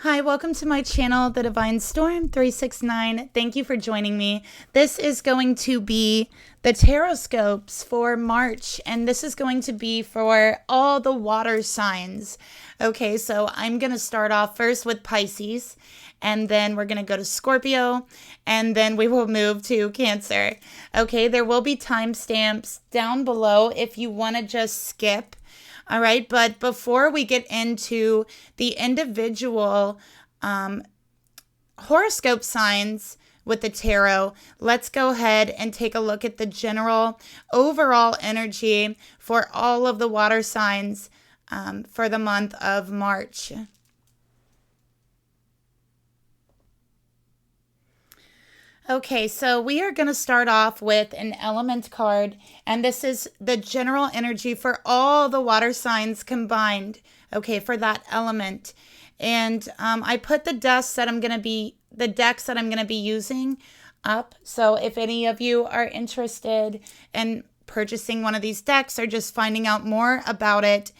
Hi, welcome to my channel, The Divine Storm 369. Thank you for joining me. This is going to be the Tarotscopes for March, and this is going to be for all the water signs. Okay, so I'm going to start off first with Pisces, and then we're going to go to Scorpio, and then we will move to Cancer. Okay, there will be timestamps down below if you want to just skip. All right, but before we get into the individual horoscope signs with the tarot, let's go ahead and take a look at the general overall energy for all of the water signs for the month of March. Okay, so we are going to start off with an element card, and this is the general energy for all the water signs combined, okay, for that element. And I put the decks that I'm going to be using up. So if any of you are interested in purchasing one of these decks or just finding out more about it,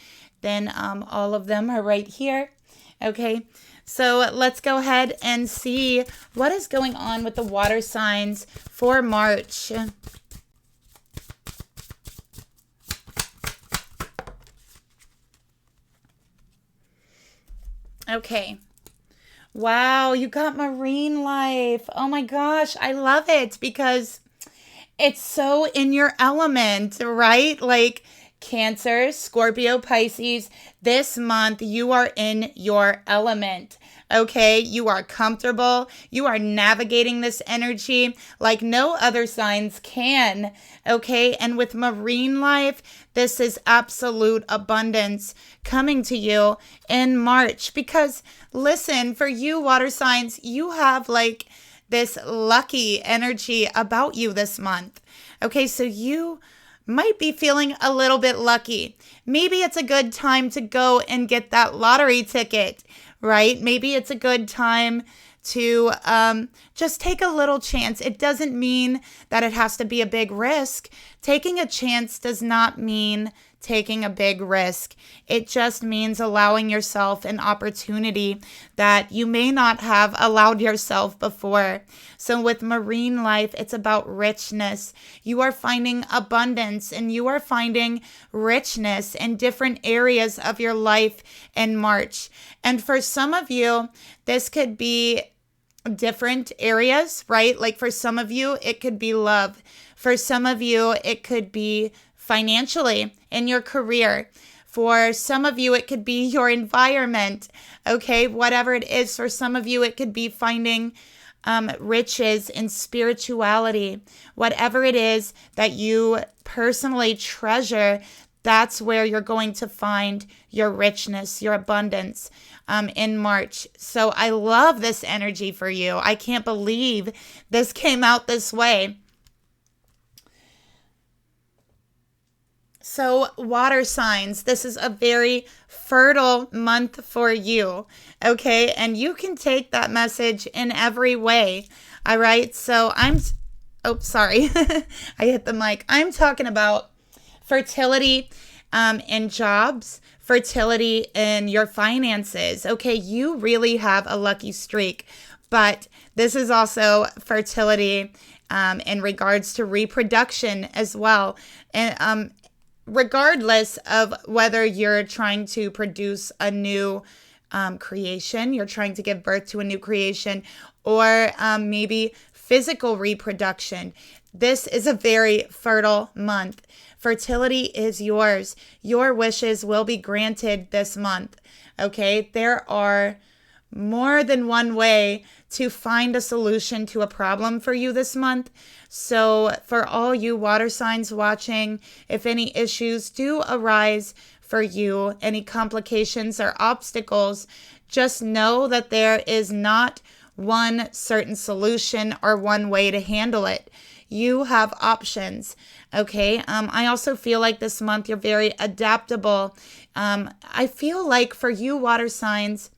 then all of them are right here. Okay, so let's go ahead and see what is going on with the water signs for March. Okay. Wow, you got marine life. Oh my gosh, I love it because it's so in your element, right? Like Cancer, Scorpio, Pisces, this month you are in your element. Okay, you are comfortable. You are navigating this energy like no other signs can. Okay, and with marine life, this is absolute abundance coming to you in March. Because listen, for you water signs, you have like this lucky energy about you this month. Okay, so you might be feeling a little bit lucky. Maybe it's a good time to go and get that lottery ticket, right? Maybe it's a good time to just take a little chance. It doesn't mean that it has to be a big risk. Taking a chance does not mean taking a big risk. It just means allowing yourself an opportunity that you may not have allowed yourself before. So with marine life, it's about richness. You are finding abundance and you are finding richness in different areas of your life in March. And for some of you, this could be different areas, right? Like for some of you, it could be love. For some of you, it could be financially in your career. For some of you, it could be your environment, okay? Whatever it is, for some of you, it could be finding riches in spirituality. Whatever it is that you personally treasure, that's where you're going to find your richness, your abundance in March. So I love this energy for you. I can't believe this came out this way. So water signs, this is a very fertile month for you, okay? And you can take that message in every way, all right? So sorry, I hit the mic. I'm talking about fertility in jobs, fertility in your finances, okay? You really have a lucky streak, but this is also fertility in regards to reproduction as well. And regardless of whether you're trying to produce a new creation, you're trying to give birth to a new creation, or maybe physical reproduction, this is a very fertile month. Fertility is yours. Your wishes will be granted this month. Okay, there are more than one way to find a solution to a problem for you this month. So for all you water signs watching, if any issues do arise for you, any complications or obstacles, just know that there is not one certain solution or one way to handle it. You have options. Okay. I also feel like this month you're very adaptable. I feel like for you water signs,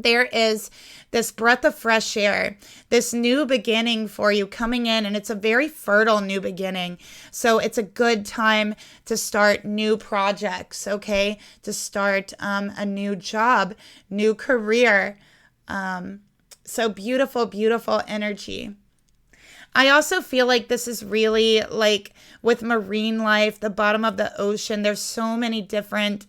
there is this breath of fresh air, this new beginning for you coming in, and it's a very fertile new beginning. So it's a good time to start new projects, okay? To start a new job, new career. So beautiful, beautiful energy. I also feel like this is really like with marine life, the bottom of the ocean, there's so many different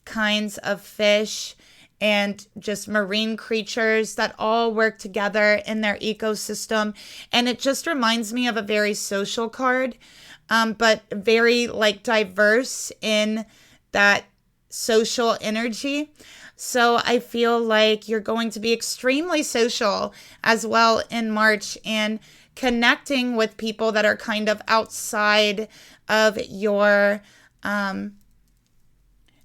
kinds of fish and just marine creatures that all work together in their ecosystem. And it just reminds me of a very social card, but very like diverse in that social energy. So I feel like you're going to be extremely social as well in March and connecting with people that are kind of outside of your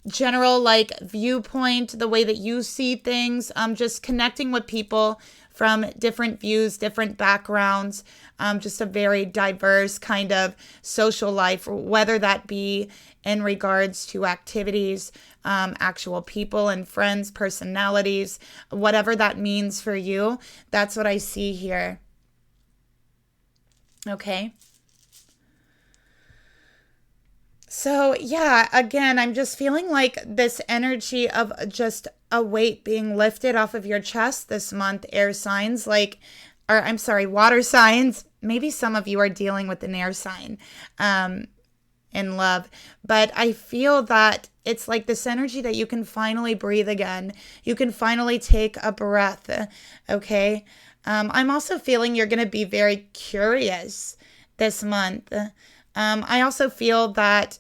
general like viewpoint, the way that you see things, just connecting with people from different views, different backgrounds, just a very diverse kind of social life, whether that be in regards to activities, actual people and friends, personalities, whatever that means for you. That's what I see here. Okay. So, yeah, again, I'm just feeling like this energy of just a weight being lifted off of your chest this month, air signs, like, or I'm sorry, water signs. Maybe some of you are dealing with an air sign in love, but I feel that it's like this energy that you can finally breathe again. You can finally take a breath, okay? I'm also feeling you're going to be very curious this month. I also feel that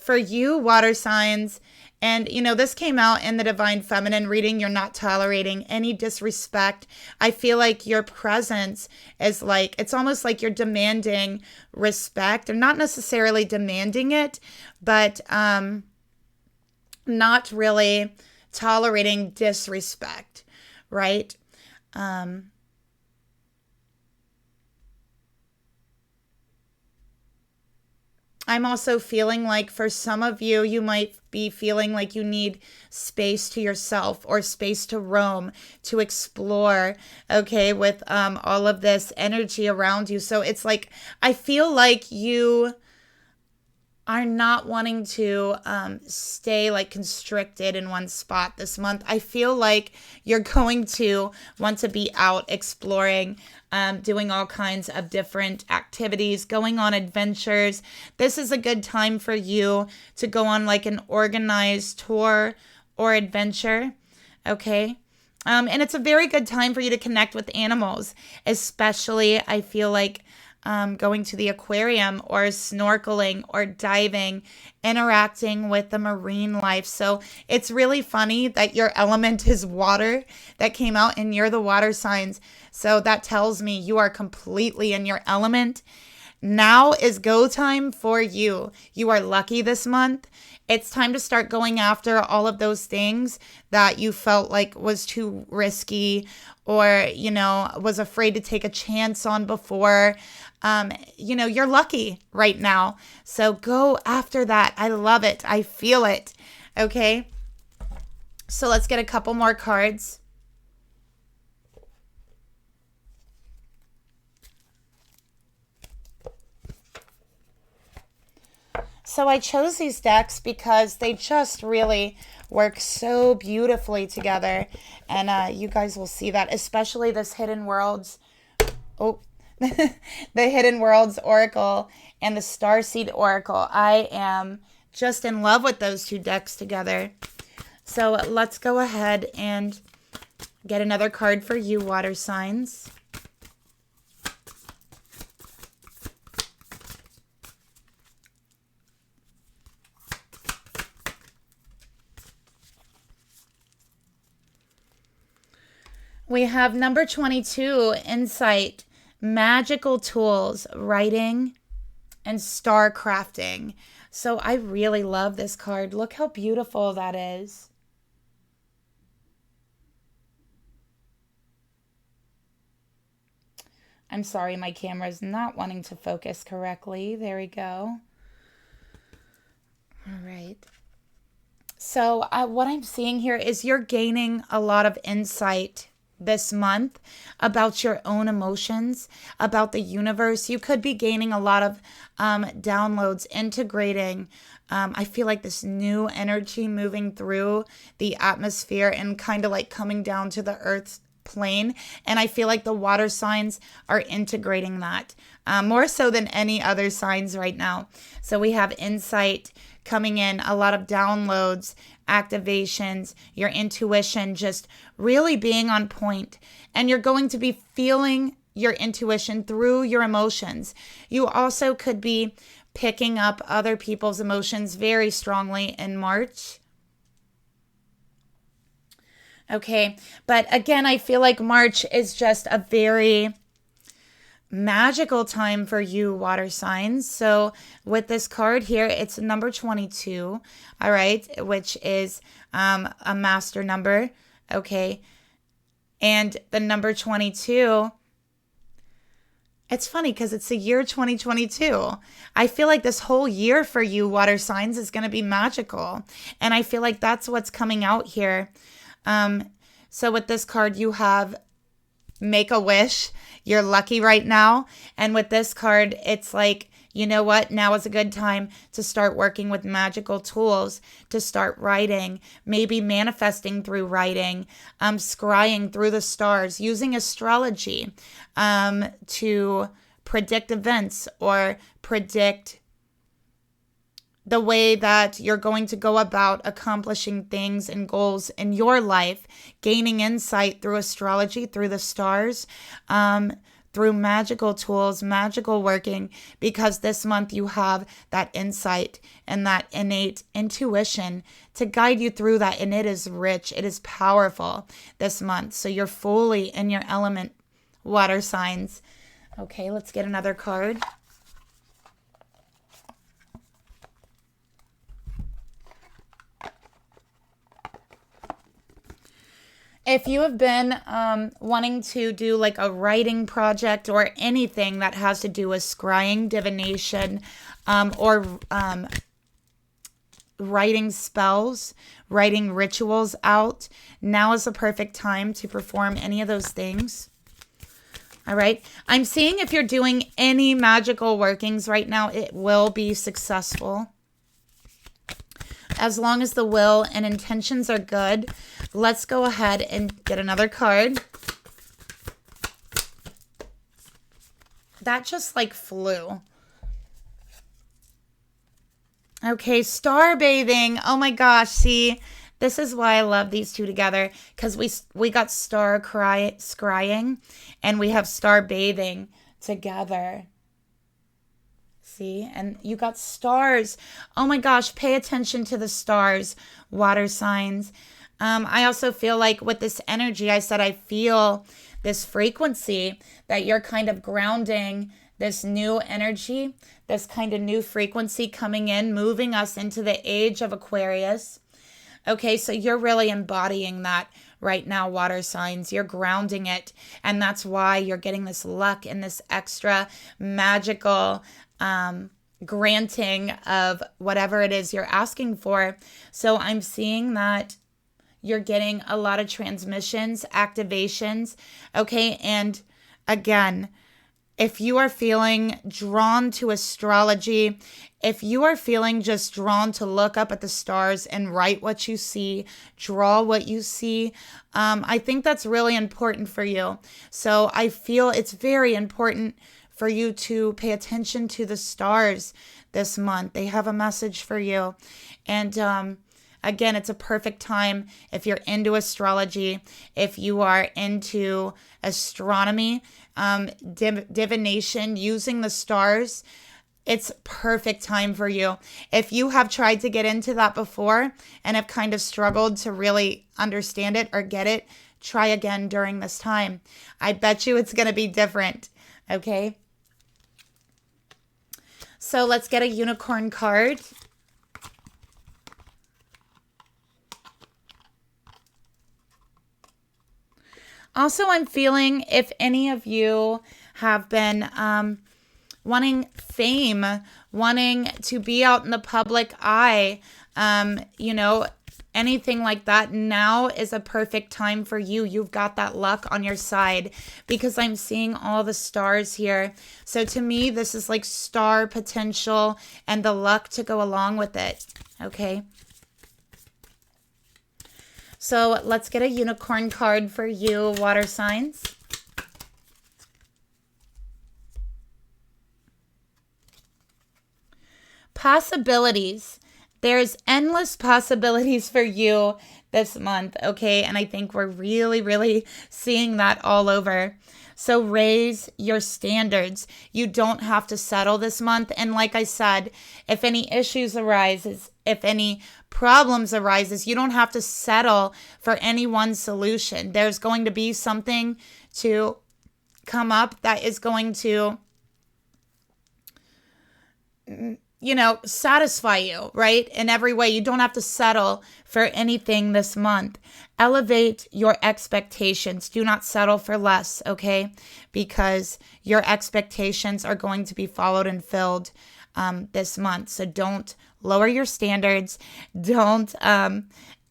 for you, water signs, and this came out in the Divine Feminine reading, you're not tolerating any disrespect. I feel like your presence is like, it's almost like you're demanding respect, or not necessarily demanding it, but not really tolerating disrespect, right? I'm also feeling like for some of you, you might be feeling like you need space to yourself or space to roam, to explore, okay, with all of this energy around you. So it's like, I feel like you are not wanting to stay like constricted in one spot this month. I feel like you're going to want to be out exploring, doing all kinds of different activities, going on adventures. This is a good time for you to go on like an organized tour or adventure, okay? And it's a very good time for you to connect with animals, especially I feel like going to the aquarium or snorkeling or diving, interacting with the marine life. So it's really funny that your element is water that came out and you're the water signs. So that tells me you are completely in your element. Now is go time for you. You are lucky this month. It's time to start going after all of those things that you felt like was too risky or, was afraid to take a chance on before. You're lucky right now. So go after that. I love it. I feel it. Okay. So let's get a couple more cards. So I chose these decks because they just really work so beautifully together. And you guys will see that, especially this Hidden Worlds. Oh, the Hidden Worlds Oracle and the Starseed Oracle. I am just in love with those two decks together. So let's go ahead and get another card for you, water signs. We have number 22, Insight, Magical Tools, Writing, and Star Crafting. So I really love this card. Look how beautiful that is. I'm sorry, my camera's not wanting to focus correctly. There we go. All right. So what I'm seeing here is you're gaining a lot of insight this month about your own emotions, about the universe. You could be gaining a lot of downloads, integrating. I feel like this new energy moving through the atmosphere and kind of like coming down to the earth's plane. And I feel like the water signs are integrating that more so than any other signs right now. So we have insight coming in, a lot of downloads, activations, your intuition just really being on point. And you're going to be feeling your intuition through your emotions. You also could be picking up other people's emotions very strongly in March. Okay, but again, I feel like March is just a very magical time for you, water signs. So with this card here, it's number 22, all right, which is a master number, okay? And the number 22, it's funny because it's the year 2022. I feel like this whole year for you, water signs, is going to be magical. And I feel like that's what's coming out here. So with this card, you have make a wish. You're lucky right now. And with this card, it's like, you know what? Now is a good time to start working with magical tools, to start writing, maybe manifesting through writing, scrying through the stars, using astrology to predict events or predict the way that you're going to go about accomplishing things and goals in your life, gaining insight through astrology, through the stars, through magical tools, magical working, because this month you have that insight and that innate intuition to guide you through that. And it is rich. It is powerful this month. So you're fully in your element, water signs. Okay, let's get another card. If you have been wanting to do like a writing project or anything that has to do with scrying, divination, or writing spells, writing rituals out, now is the perfect time to perform any of those things. All right. I'm seeing if you're doing any magical workings right now, it will be successful. As long as the will and intentions are good. Let's go ahead and get another card. That just like flew. Okay, star bathing. Oh my gosh, see, this is why I love these two together, because we got scrying and we have star bathing together. See, and you got stars. Oh my gosh, pay attention to the stars, water signs. I also feel like with this energy, I said I feel this frequency that you're kind of grounding this new energy, this kind of new frequency coming in, moving us into the age of Aquarius. Okay, so you're really embodying that right now, water signs. You're grounding it, and that's why you're getting this luck and this extra magical granting of whatever it is you're asking for. So I'm seeing that you're getting a lot of transmissions, activations, okay? And again, if you are feeling drawn to astrology, if you are feeling just drawn to look up at the stars and write what you see, draw what you see, I think that's really important for you. So I feel it's very important for you to pay attention to the stars this month. They have a message for you. And again, it's a perfect time if you're into astrology, if you are into astronomy, divination, using the stars. It's perfect time for you. If you have tried to get into that before and have kind of struggled to really understand it or get it, try again during this time. I bet you it's going to be different. Okay? So let's get a unicorn card. Also, I'm feeling if any of you have been wanting fame, wanting to be out in the public eye, anything like that, now is a perfect time for you. You've got that luck on your side because I'm seeing all the stars here. So to me, this is like star potential and the luck to go along with it. Okay. So let's get a unicorn card for you, water signs. Possibilities. There's endless possibilities for you this month, okay? And I think we're really, really seeing that all over. So raise your standards. You don't have to settle this month. And like I said, if any issues arises, if any problems arises, you don't have to settle for any one solution. There's going to be something to come up that is going to, satisfy you, right? In every way. You don't have to settle for anything this month. Elevate your expectations. Do not settle for less, okay? Because your expectations are going to be followed and filled this month. So don't lower your standards. Don't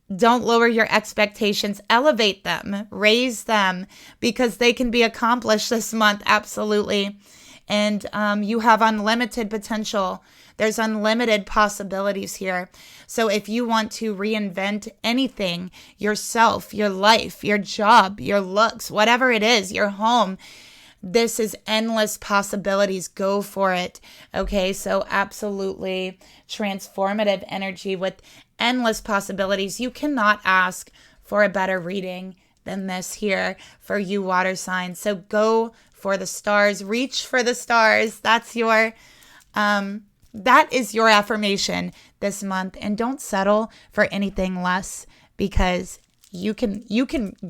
lower your expectations. Elevate them. Raise them because they can be accomplished this month. Absolutely. And you have unlimited potential. There's unlimited possibilities here. So if you want to reinvent anything, yourself, your life, your job, your looks, whatever it is, your home, this is endless possibilities. Go for it. Okay, so absolutely transformative energy with endless possibilities. You cannot ask for a better reading than this here for you, water signs. So go for the stars. Reach for the stars. That's your that is your affirmation this month. And don't settle for anything less because you can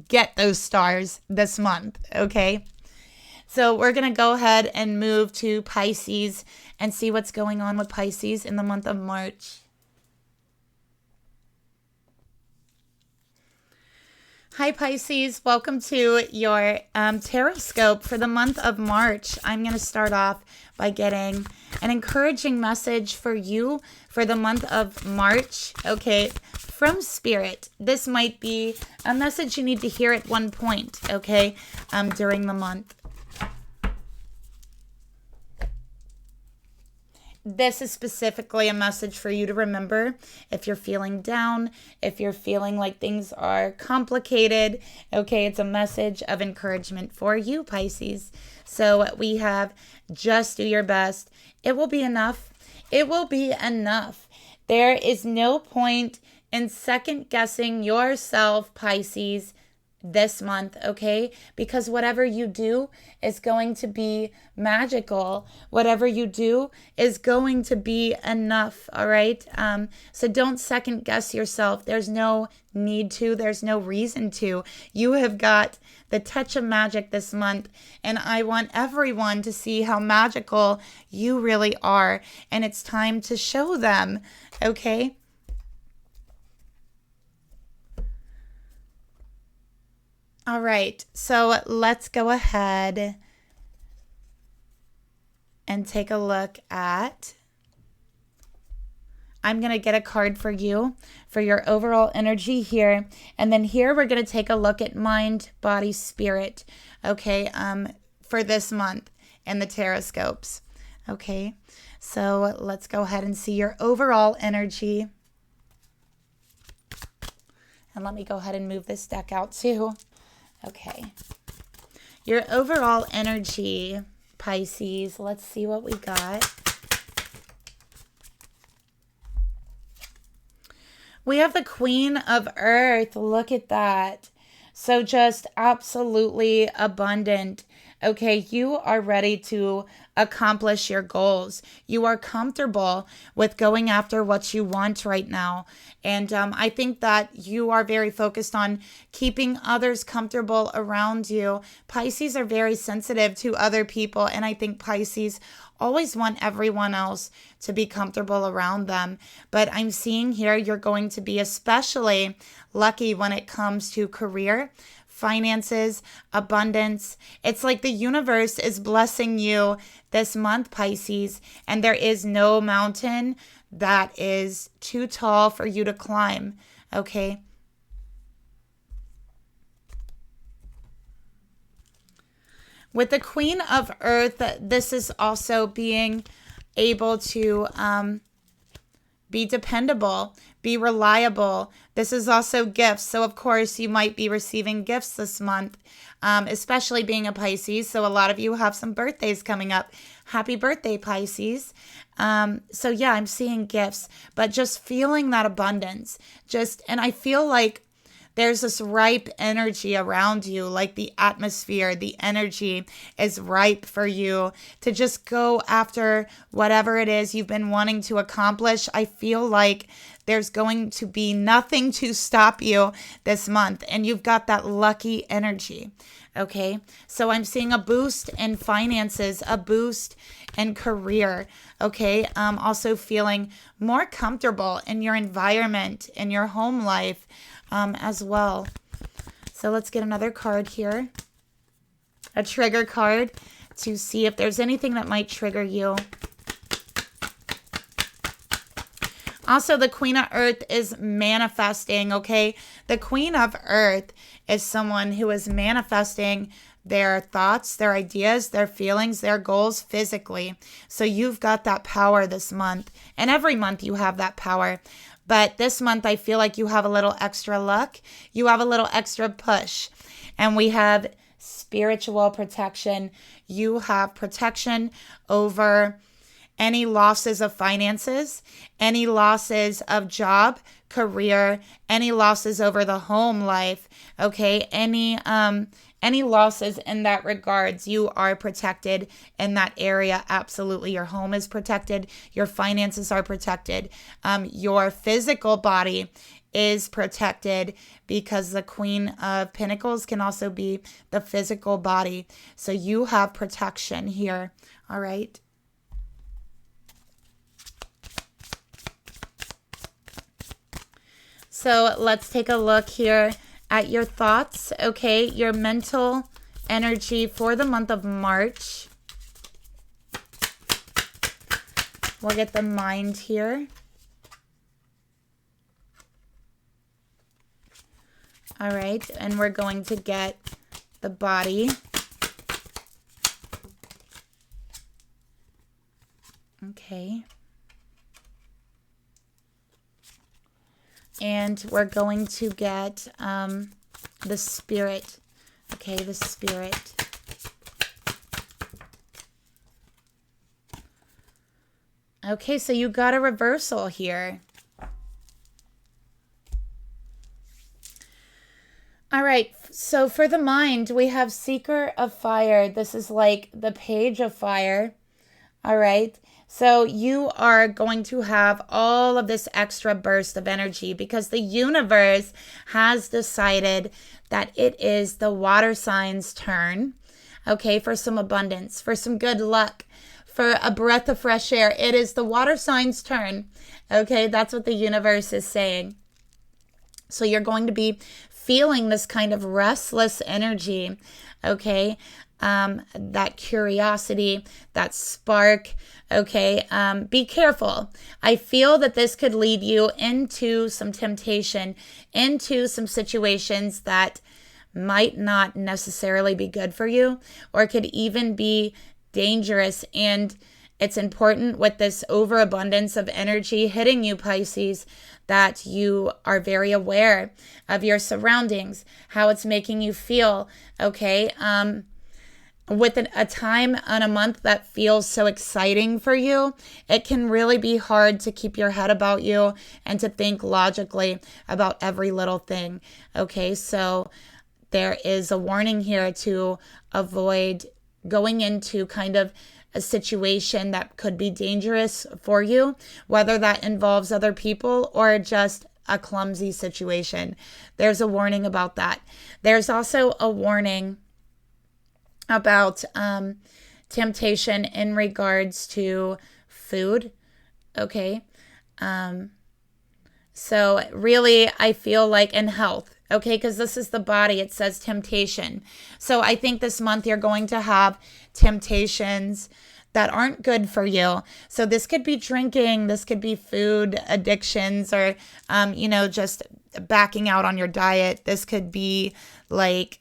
get those stars this month, okay? So we're going to go ahead and move to Pisces and see what's going on with Pisces in the month of March. Hi Pisces, welcome to your Tarotscope for the month of March. I'm going to start off by getting an encouraging message for you for the month of March, okay, from Spirit. This might be a message you need to hear at one point, okay, during the month. This is specifically a message for you to remember if you're feeling down, if you're feeling like things are complicated. Okay, it's a message of encouragement for you, Pisces. So we have just do your best. It will be enough. It will be enough. There is no point in second guessing yourself, Pisces, this month, okay? Because whatever you do is going to be magical. Whatever you do is going to be enough, all right? So don't second guess yourself. There's no need to. There's no reason to. You have got the touch of magic this month, and I want everyone to see how magical you really are, and it's time to show them, okay? All right, so let's go ahead and take a look at, I'm going to get a card for you for your overall energy here. And then here we're going to take a look at mind, body, spirit, okay, for this month in the Tarotscopes. Okay, so let's go ahead and see your overall energy. And let me go ahead and move this deck out too. Okay, your overall energy, Pisces. Let's see what we got. We have the Queen of Earth. Look at that. So just absolutely abundant. Okay, you are ready to accomplish your goals. You are comfortable with going after what you want right now. And I think that you are very focused on keeping others comfortable around you. Pisces are very sensitive to other people. And I think Pisces always want everyone else to be comfortable around them. But I'm seeing here you're going to be especially lucky when it comes to career, finances, abundance. It's like the universe is blessing you this month, Pisces, and there is no mountain that is too tall for you to climb. Okay. With the Queen of Earth, this is also being able to be dependable, be reliable. This is also gifts. So, of course, you might be receiving gifts this month, especially being a Pisces. So, a lot of you have some birthdays coming up. Happy birthday, Pisces. So, yeah, I'm seeing gifts, but just feeling that abundance. And I feel like there's this ripe energy around you, like the atmosphere, the energy is ripe for you to just go after whatever it is you've been wanting to accomplish. I feel like there's going to be nothing to stop you this month, and you've got that lucky energy. Okay, so I'm seeing a boost in finances, a boost in career. Okay, also feeling more comfortable in your environment, in your home life. As well. So let's get another card here. A trigger card to see if there's anything that might trigger you. Also, the Queen of Earth is manifesting, okay? The Queen of Earth is someone who is manifesting their thoughts, their ideas, their feelings, their goals physically. So you've got that power this month. And every month you have that power. But this month, I feel like you have a little extra luck. You have a little extra push. And we have spiritual protection. You have protection over any losses of finances, any losses of job, career, any losses over the home life, okay? Any losses in that regards, you are protected in that area. Absolutely. Your home is protected. Your finances are protected. Your physical body is protected because the Queen of Pentacles can also be the physical body. So you have protection here. All right. So let's take a look here at your thoughts, okay? Your mental energy for the month of March. We'll get the mind here. All right, and we're going to get the body. Okay. And we're going to get the spirit. Okay, the spirit. Okay, so you got a reversal here. All right, so for the mind, we have Seeker of Fire. This is like the Page of Fire. All right. So you are going to have all of this extra burst of energy because the universe has decided that it is the water sign's turn, okay, for some abundance, for some good luck, for a breath of fresh air. It is the water sign's turn, okay? That's what the universe is saying. So you're going to be feeling this kind of restless energy, okay? That curiosity, that spark, okay? Be careful. I feel that this could lead you into some temptation, into some situations that might not necessarily be good for you, or could even be dangerous. And it's important with this overabundance of energy hitting you, Pisces, that you are very aware of your surroundings, how it's making you feel, okay? With a time on a month that feels so exciting for you, it can really be hard to keep your head about you and to think logically about every little thing. Okay, so there is a warning here to avoid going into kind of a situation that could be dangerous for you, whether that involves other people or just a clumsy situation. There's a warning about that. There's also a warning about temptation in regards to food, okay? So really, I feel like in health, okay, because this is the body, it says temptation. So I think this month you're going to have temptations that aren't good for you. So this could be drinking, this could be food addictions, or, just backing out on your diet. This could be like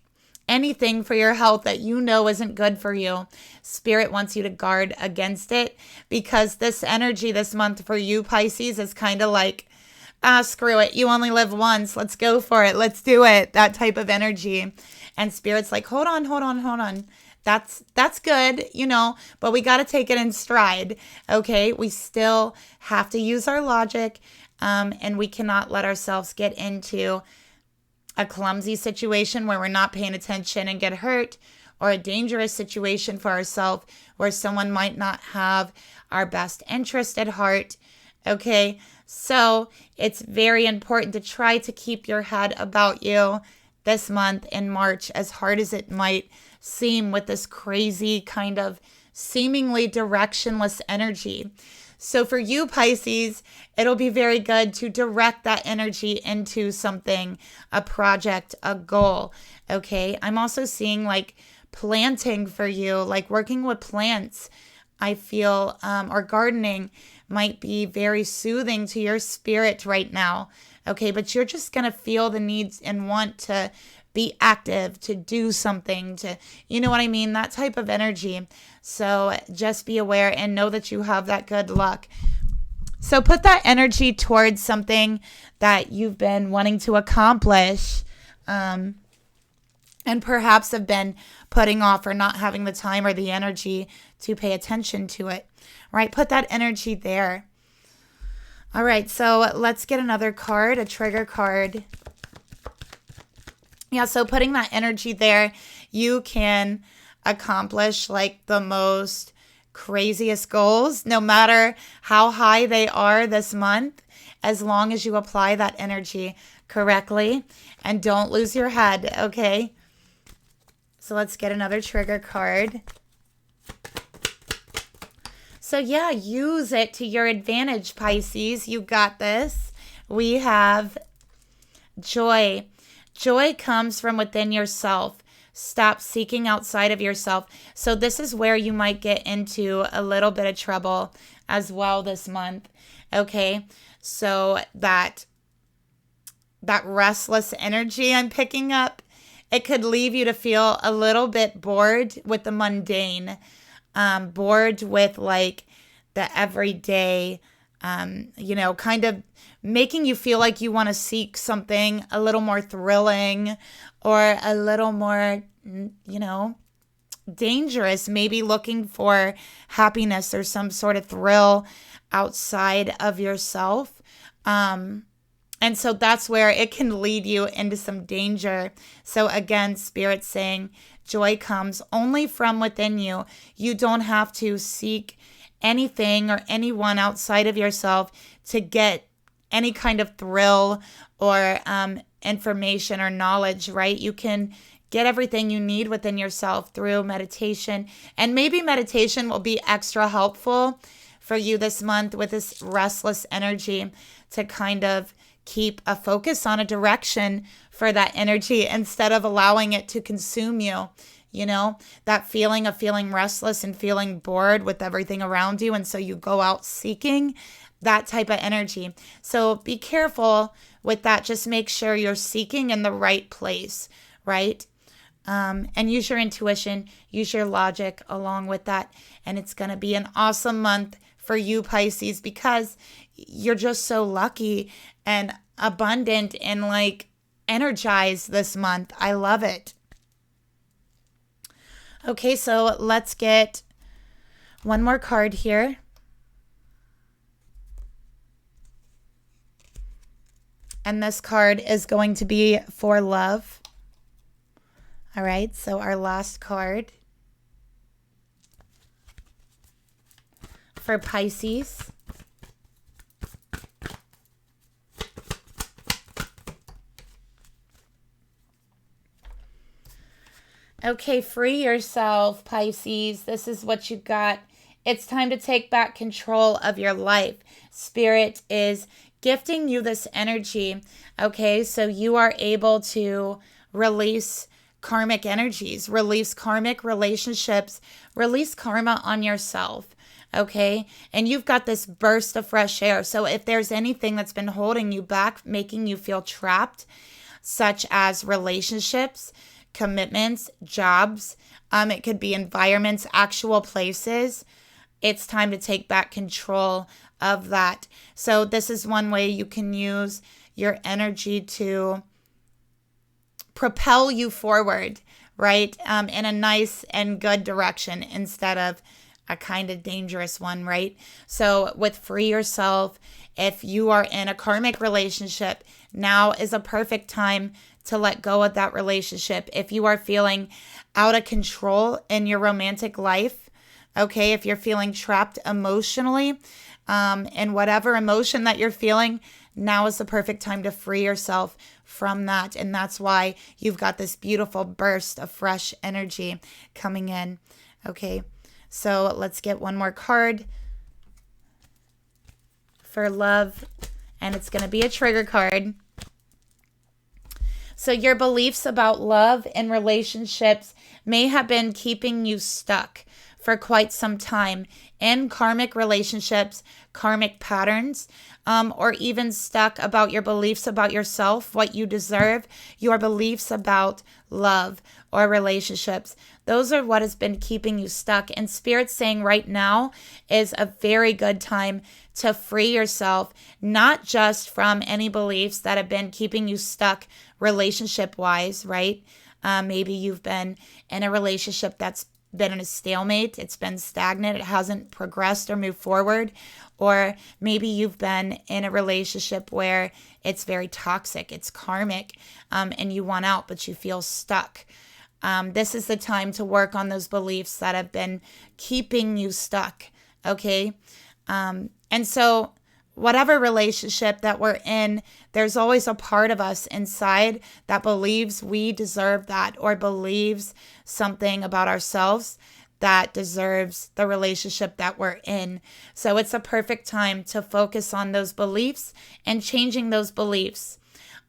anything for your health that isn't good for you. Spirit wants you to guard against it, because this energy this month for you, Pisces, is kind of like, screw it. You only live once. Let's go for it. Let's do it. That type of energy. And Spirit's like, hold on. That's good, but we got to take it in stride. Okay. We still have to use our logic. And we cannot let ourselves get into a clumsy situation where we're not paying attention and get hurt, or a dangerous situation for ourselves where someone might not have our best interest at heart. Okay. So it's very important to try to keep your head about you this month in March, as hard as it might seem with this crazy kind of seemingly directionless energy. So for you, Pisces, it'll be very good to direct that energy into something, a project, a goal. Okay. I'm also seeing like planting for you, like working with plants. I feel, or gardening might be very soothing to your spirit right now. Okay. But you're just going to feel the needs and want to be active, to do something, to, you know what I mean? That type of energy. So just be aware and know that you have that good luck. So put that energy towards something that you've been wanting to accomplish, and perhaps have been putting off, or not having the time or the energy to pay attention to it, right? Put that energy there. All right, so let's get another card, a trigger card. Yeah, so putting that energy there, you can accomplish like the most craziest goals, no matter how high they are this month, as long as you apply that energy correctly and don't lose your head, okay? So let's get another trigger card. So yeah, use it to your advantage, Pisces. You got this. We have joy. Joy comes from within yourself. Stop seeking outside of yourself. So this is where you might get into a little bit of trouble as well this month. Okay. So that restless energy I'm picking up, it could leave you to feel a little bit bored with the mundane, bored with like the everyday, kind of making you feel like you want to seek something a little more thrilling, or a little more, dangerous, maybe looking for happiness or some sort of thrill outside of yourself. And so that's where it can lead you into some danger. So again, Spirit's saying joy comes only from within you. You don't have to seek anything or anyone outside of yourself to get any kind of thrill or information or knowledge, right? You can get everything you need within yourself through meditation. And maybe meditation will be extra helpful for you this month with this restless energy, to kind of keep a focus on a direction for that energy instead of allowing it to consume you. That feeling of feeling restless and feeling bored with everything around you. And so you go out seeking that type of energy. So be careful with that. Just make sure you're seeking in the right place, right? And use your intuition, use your logic along with that. And it's going to be an awesome month for you, Pisces, because you're just so lucky and abundant and like energized this month. I love it. Okay, so let's get one more card here. And this card is going to be for love. All right, so our last card for Pisces. Okay, free yourself, Pisces. This is what you got. It's time to take back control of your life. Spirit is gifting you this energy, okay? So you are able to release karmic energies, release karmic relationships, release karma on yourself. Okay. And you've got this burst of fresh air. So if there's anything that's been holding you back, making you feel trapped, such as relationships, commitments, jobs, it could be environments, actual places, it's time to take back control of that. So this is one way you can use your energy to propel you forward, right? In a nice and good direction instead of a kind of dangerous one, right? So with free yourself, if you are in a karmic relationship, now is a perfect time to let go of that relationship. If you are feeling out of control in your romantic life, okay, if you're feeling trapped emotionally, in whatever emotion that you're feeling, now is the perfect time to free yourself from that. And that's why you've got this beautiful burst of fresh energy coming in. Okay, so let's get one more card for love, and it's going to be a trigger card. So your beliefs about love and relationships may have been keeping you stuck for quite some time in karmic relationships, karmic patterns, or even stuck about your beliefs about yourself, what you deserve, your beliefs about love or relationships. Those are what has been keeping you stuck. And Spirit's saying right now is a very good time to free yourself, not just from any beliefs that have been keeping you stuck relationship-wise, right? Maybe you've been in a relationship that's been in a stalemate, it's been stagnant, it hasn't progressed or moved forward. Or maybe you've been in a relationship where it's very toxic, it's karmic, and you want out, but you feel stuck. This is the time to work on those beliefs that have been keeping you stuck, okay? And so whatever relationship that we're in, there's always a part of us inside that believes we deserve that, or believes something about ourselves that deserves the relationship that we're in. So it's a perfect time to focus on those beliefs and changing those beliefs.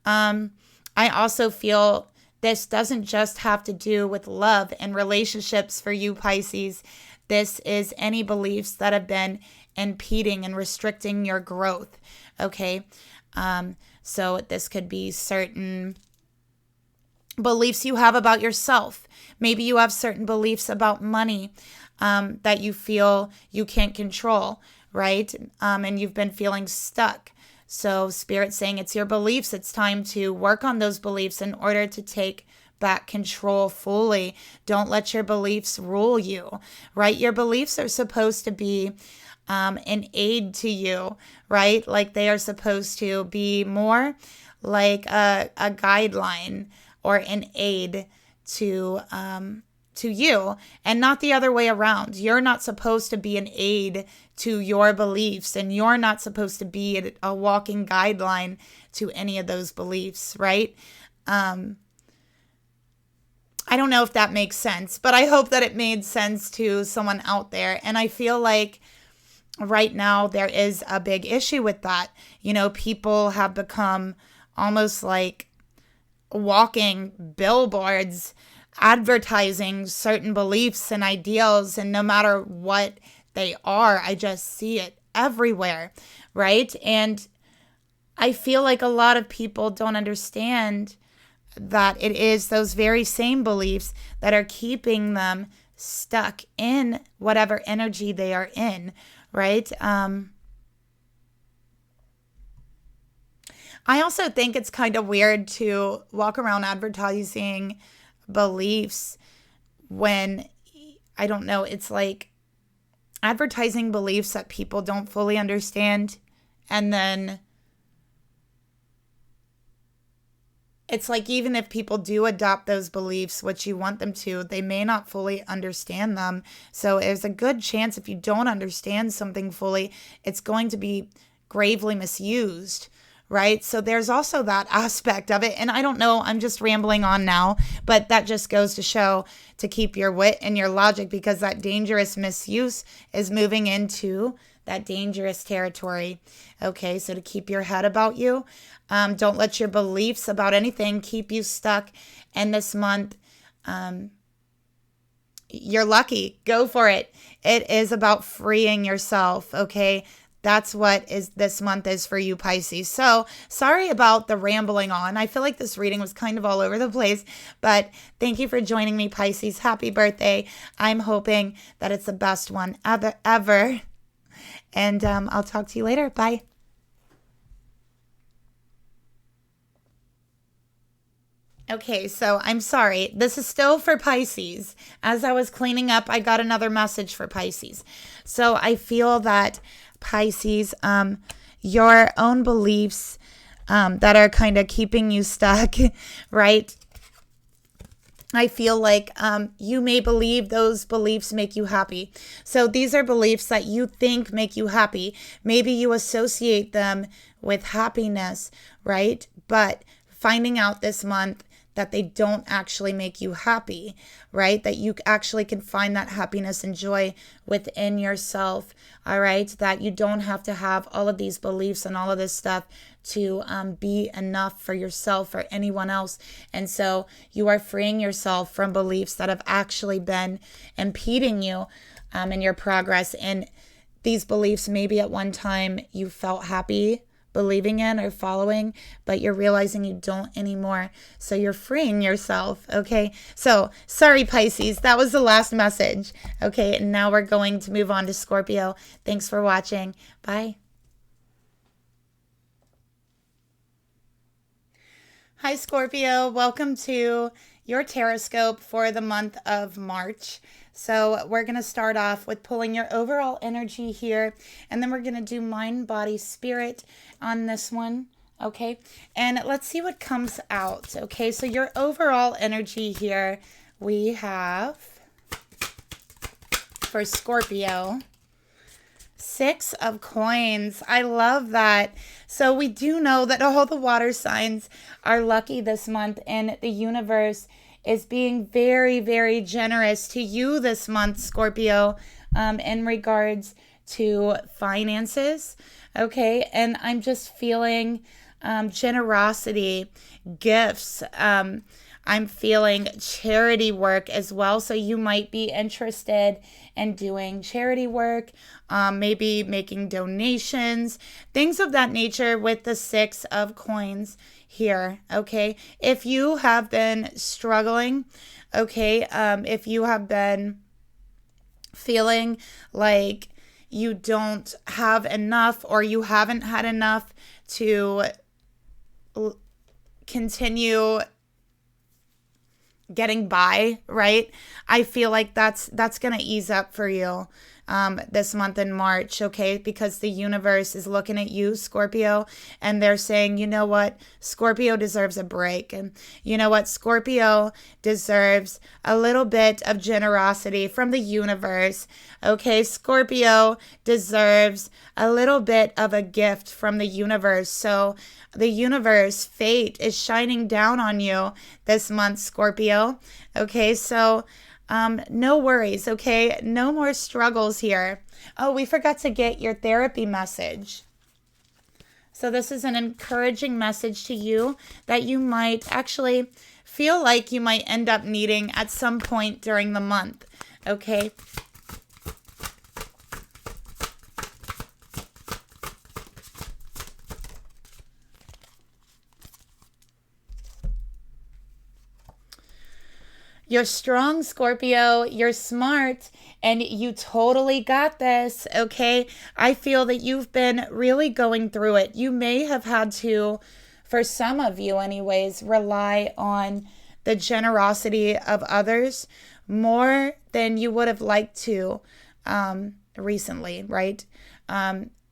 I also feel this doesn't just have to do with love and relationships for you, Pisces. This is any beliefs that have been impeding and restricting your growth, okay? So this could be certain beliefs you have about yourself. Maybe you have certain beliefs about money that you feel you can't control, right? And you've been feeling stuck. So Spirit's saying it's your beliefs. It's time to work on those beliefs in order to take back control fully. Don't let your beliefs rule you, right? Your beliefs are supposed to be an aid to you, right? Like they are supposed to be more like a guideline or an aid to you, and not the other way around. You're not supposed to be an aid to your beliefs, and you're not supposed to be a walking guideline to any of those beliefs, right? I don't know if that makes sense, but I hope that it made sense to someone out there. And I feel like right now there is a big issue with that. You know, people have become almost like walking billboards advertising certain beliefs and ideals, and no matter what they are, I just see it everywhere, right? And I feel like a lot of people don't understand that it is those very same beliefs that are keeping them stuck in whatever energy they are in, right? I also think it's kind of weird to walk around advertising beliefs when, I don't know, it's like advertising beliefs that people don't fully understand, and then it's like even if people do adopt those beliefs, which you want them to, they may not fully understand them. So there's a good chance if you don't understand something fully, it's going to be gravely misused, right? So there's also that aspect of it. And I don't know, I'm just rambling on now, but that just goes to show to keep your wit and your logic, because that dangerous misuse is moving into that dangerous territory. Okay, so to keep your head about you. Don't let your beliefs about anything keep you stuck. And this month, you're lucky. Go for it. It is about freeing yourself, okay? That's what is this month is for you, Pisces. So sorry about the rambling on. I feel like this reading was kind of all over the place, but thank you for joining me, Pisces. Happy birthday. I'm hoping that it's the best one ever. And I'll talk to you later. Bye. Okay, so I'm sorry. This is still for Pisces. As I was cleaning up, I got another message for Pisces. So I feel that Pisces, your own beliefs that are kind of keeping you stuck, right? I feel like you may believe those beliefs make you happy. So these are beliefs that you think make you happy. Maybe you associate them with happiness, right? But finding out this month that they don't actually make you happy, right? That you actually can find that happiness and joy within yourself, all right? That you don't have to have all of these beliefs and all of this stuff to be enough for yourself or anyone else. And so you are freeing yourself from beliefs that have actually been impeding you in your progress. And these beliefs, maybe at one time you felt happy believing in or following, but you're realizing you don't anymore. So you're freeing yourself, okay? So sorry, Pisces, that was the last message. Okay, and now we're going to move on to Scorpio. Thanks for watching. Bye. Hi, Scorpio. Welcome to your Tarotscope for the month of March. So we're going to start off with pulling your overall energy here, and then we're going to do mind, body, spirit on this one, okay? And let's see what comes out, okay? So your overall energy here, we have, for Scorpio, 6 of Coins. I love that. So we do know that all the water signs are lucky this month, and the universe is being very, very generous to you this month, Scorpio, in regards to finances, okay? And I'm just feeling generosity, gifts. I'm feeling charity work as well. So you might be interested in doing charity work, maybe making donations, things of that nature with the 6 of Coins here, okay? If you have been struggling, okay, if you have been feeling like you don't have enough or you haven't had enough to continue getting by, right? I feel like that's going to ease up for you this month in March, okay? Because the universe is looking at you, Scorpio, and they're saying, you know what? Scorpio deserves a break. And you know what? Scorpio deserves a little bit of generosity from the universe, okay? Scorpio deserves a little bit of a gift from the universe. So the universe, fate is shining down on you this month, Scorpio, okay? So no worries, okay? No more struggles here. Oh, we forgot to get your therapy message. So this is an encouraging message to you that you might actually feel like you might end up needing at some point during the month, okay? You're strong, Scorpio. You're smart, and you totally got this, okay? I feel that you've been really going through it. You may have had to, for some of you anyways, rely on the generosity of others more than you would have liked to recently, right?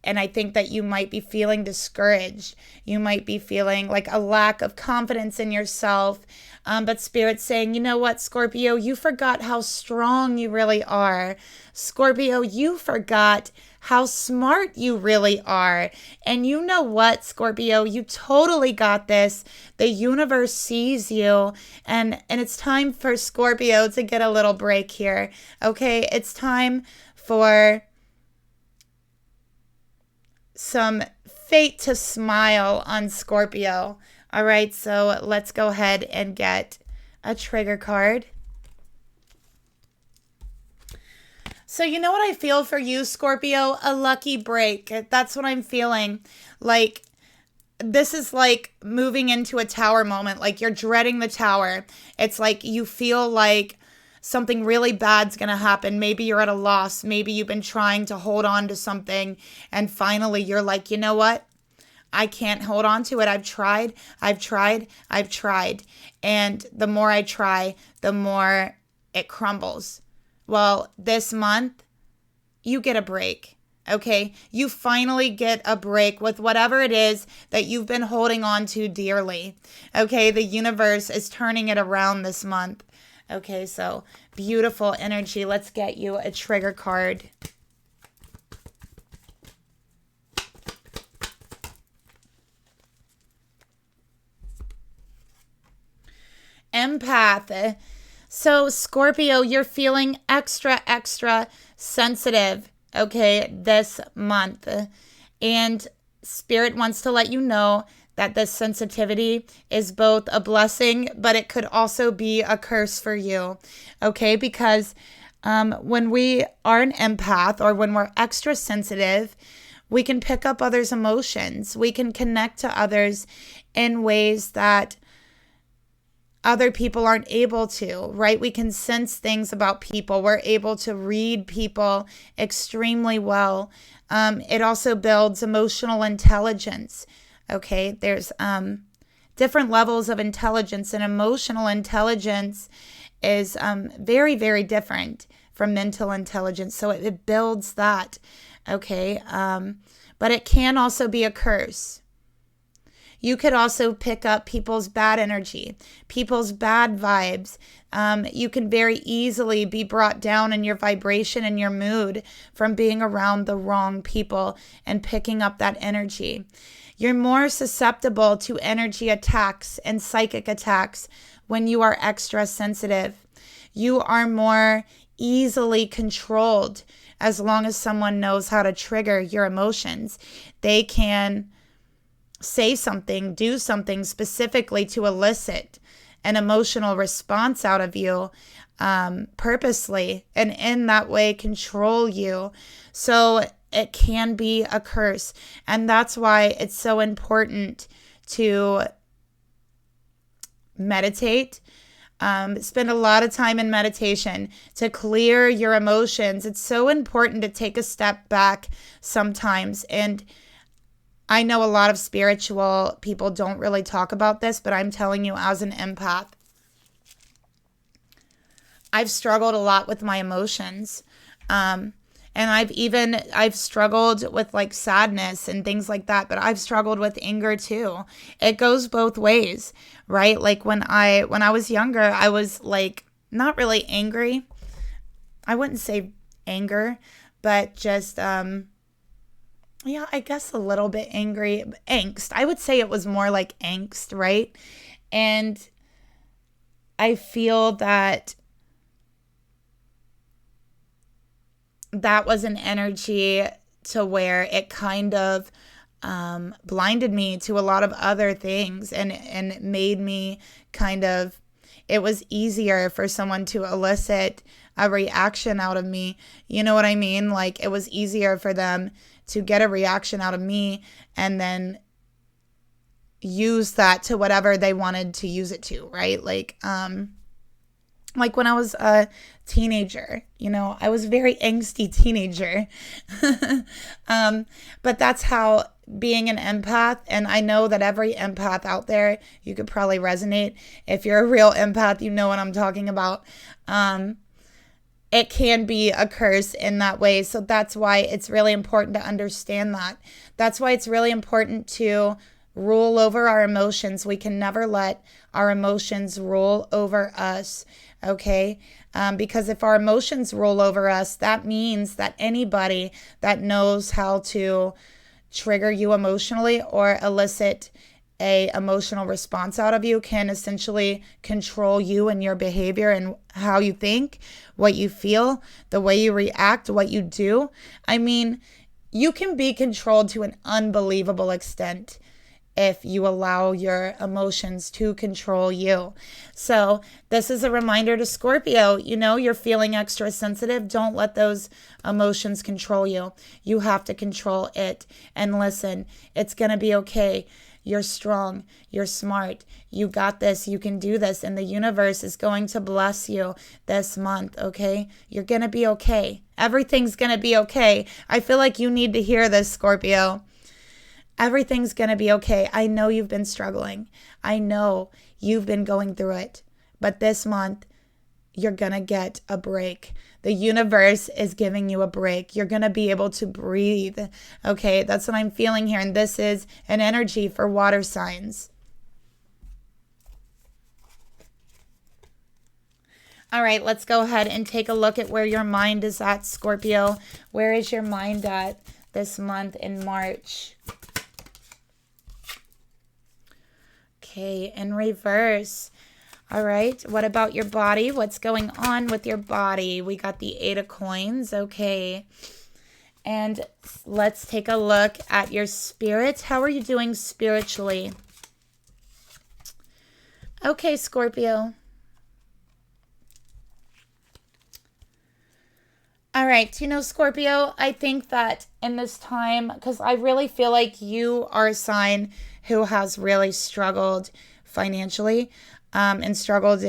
And I think that you might be feeling discouraged. You might be feeling like a lack of confidence in yourself. But Spirit's saying, you know what, Scorpio, you forgot how strong you really are. Scorpio, you forgot how smart you really are. And you know what, Scorpio, you totally got this. The universe sees you. And it's time for Scorpio to get a little break here. Okay, it's time for some fate to smile on Scorpio. All right, so let's go ahead and get a trigger card. So you know what I feel for you, Scorpio? A lucky break. That's what I'm feeling. Like, this is like moving into a tower moment. Like, you're dreading the tower. It's like you feel like something really bad's going to happen. Maybe you're at a loss. Maybe you've been trying to hold on to something, and finally you're like, you know what? I can't hold on to it. I've tried. And the more I try, the more it crumbles. Well, this month, you get a break. Okay? You finally get a break with whatever it is that you've been holding on to dearly. Okay? The universe is turning it around this month. Okay, so beautiful energy. Let's get you a trigger card. Empath. So Scorpio, you're feeling extra sensitive, okay, this month. And Spirit wants to let you know that this sensitivity is both a blessing, but it could also be a curse for you, okay? Because when we are an empath, or when we're extra sensitive, we can pick up others' emotions. We can connect to others in ways that other people aren't able to, right? We can sense things about people. We're able to read people extremely well. It also builds emotional intelligence. Okay, there's different levels of intelligence, and emotional intelligence is very different from mental intelligence. So it builds that. Okay, but it can also be a curse. You could also pick up people's bad energy, people's bad vibes. You can very easily be brought down in your vibration and your mood from being around the wrong people and picking up that energy. You're more susceptible to energy attacks and psychic attacks when you are extra sensitive. You are more easily controlled as long as someone knows how to trigger your emotions. They can say something, do something specifically to elicit an emotional response out of you purposely, and in that way control you. So it can be a curse. And that's why it's so important to meditate. Spend a lot of time in meditation to clear your emotions. It's so important to take a step back sometimes. And I know a lot of spiritual people don't really talk about this, but I'm telling you, as an empath, I've struggled a lot with my emotions. And I've struggled with like sadness and things like that, but I've struggled with anger too. It goes both ways, right? Like when I was younger, I was like not really angry. I wouldn't say anger, but just yeah, I guess a little bit angry. Angst. I would say it was more like angst, right? And I feel that was an energy to where it kind of blinded me to a lot of other things, and it made me kind of, it was easier for someone to elicit a reaction out of me. You know what I mean? Like, it was easier for them to get a reaction out of me and then use that to whatever they wanted to use it to, right? Like when I was a teenager, I was a very angsty teenager. But that's how being an empath, and I know that every empath out there, you could probably resonate. If you're a real empath, you know what I'm talking about. It can be a curse in that way. So that's why it's really important to understand that. That's why it's really important to rule over our emotions. We can never let our emotions rule over us, okay? Because if our emotions rule over us, that means that anybody that knows how to trigger you emotionally or elicit a emotional response out of you can essentially control you and your behavior and how you think, what you feel, the way you react, what you do. I mean, you can be controlled to an unbelievable extent. if you allow your emotions to control you. So this is a reminder to Scorpio, you're feeling extra sensitive. Don't let those emotions control you. You have to control it. And listen, it's going to be okay. You're strong. You're smart. You got this. You can do this. And the universe is going to bless you this month, okay? You're going to be okay. Everything's going to be okay. I feel like you need to hear this, Scorpio. Everything's going to be okay. I know you've been struggling. I know you've been going through it. But this month, you're going to get a break. The universe is giving you a break. You're going to be able to breathe. Okay, that's what I'm feeling here. And this is an energy for water signs. All right, let's go ahead and take a look at where your mind is at, Scorpio. Where is your mind at this month in March? Okay, in reverse. All right, what about your body? What's going on with your body? We got the 8 of coins, okay. And let's take a look at your spirit. How are you doing spiritually? Okay, Scorpio. All right, Scorpio, I think that in this time, because I really feel like you are a sign who has really struggled financially and struggled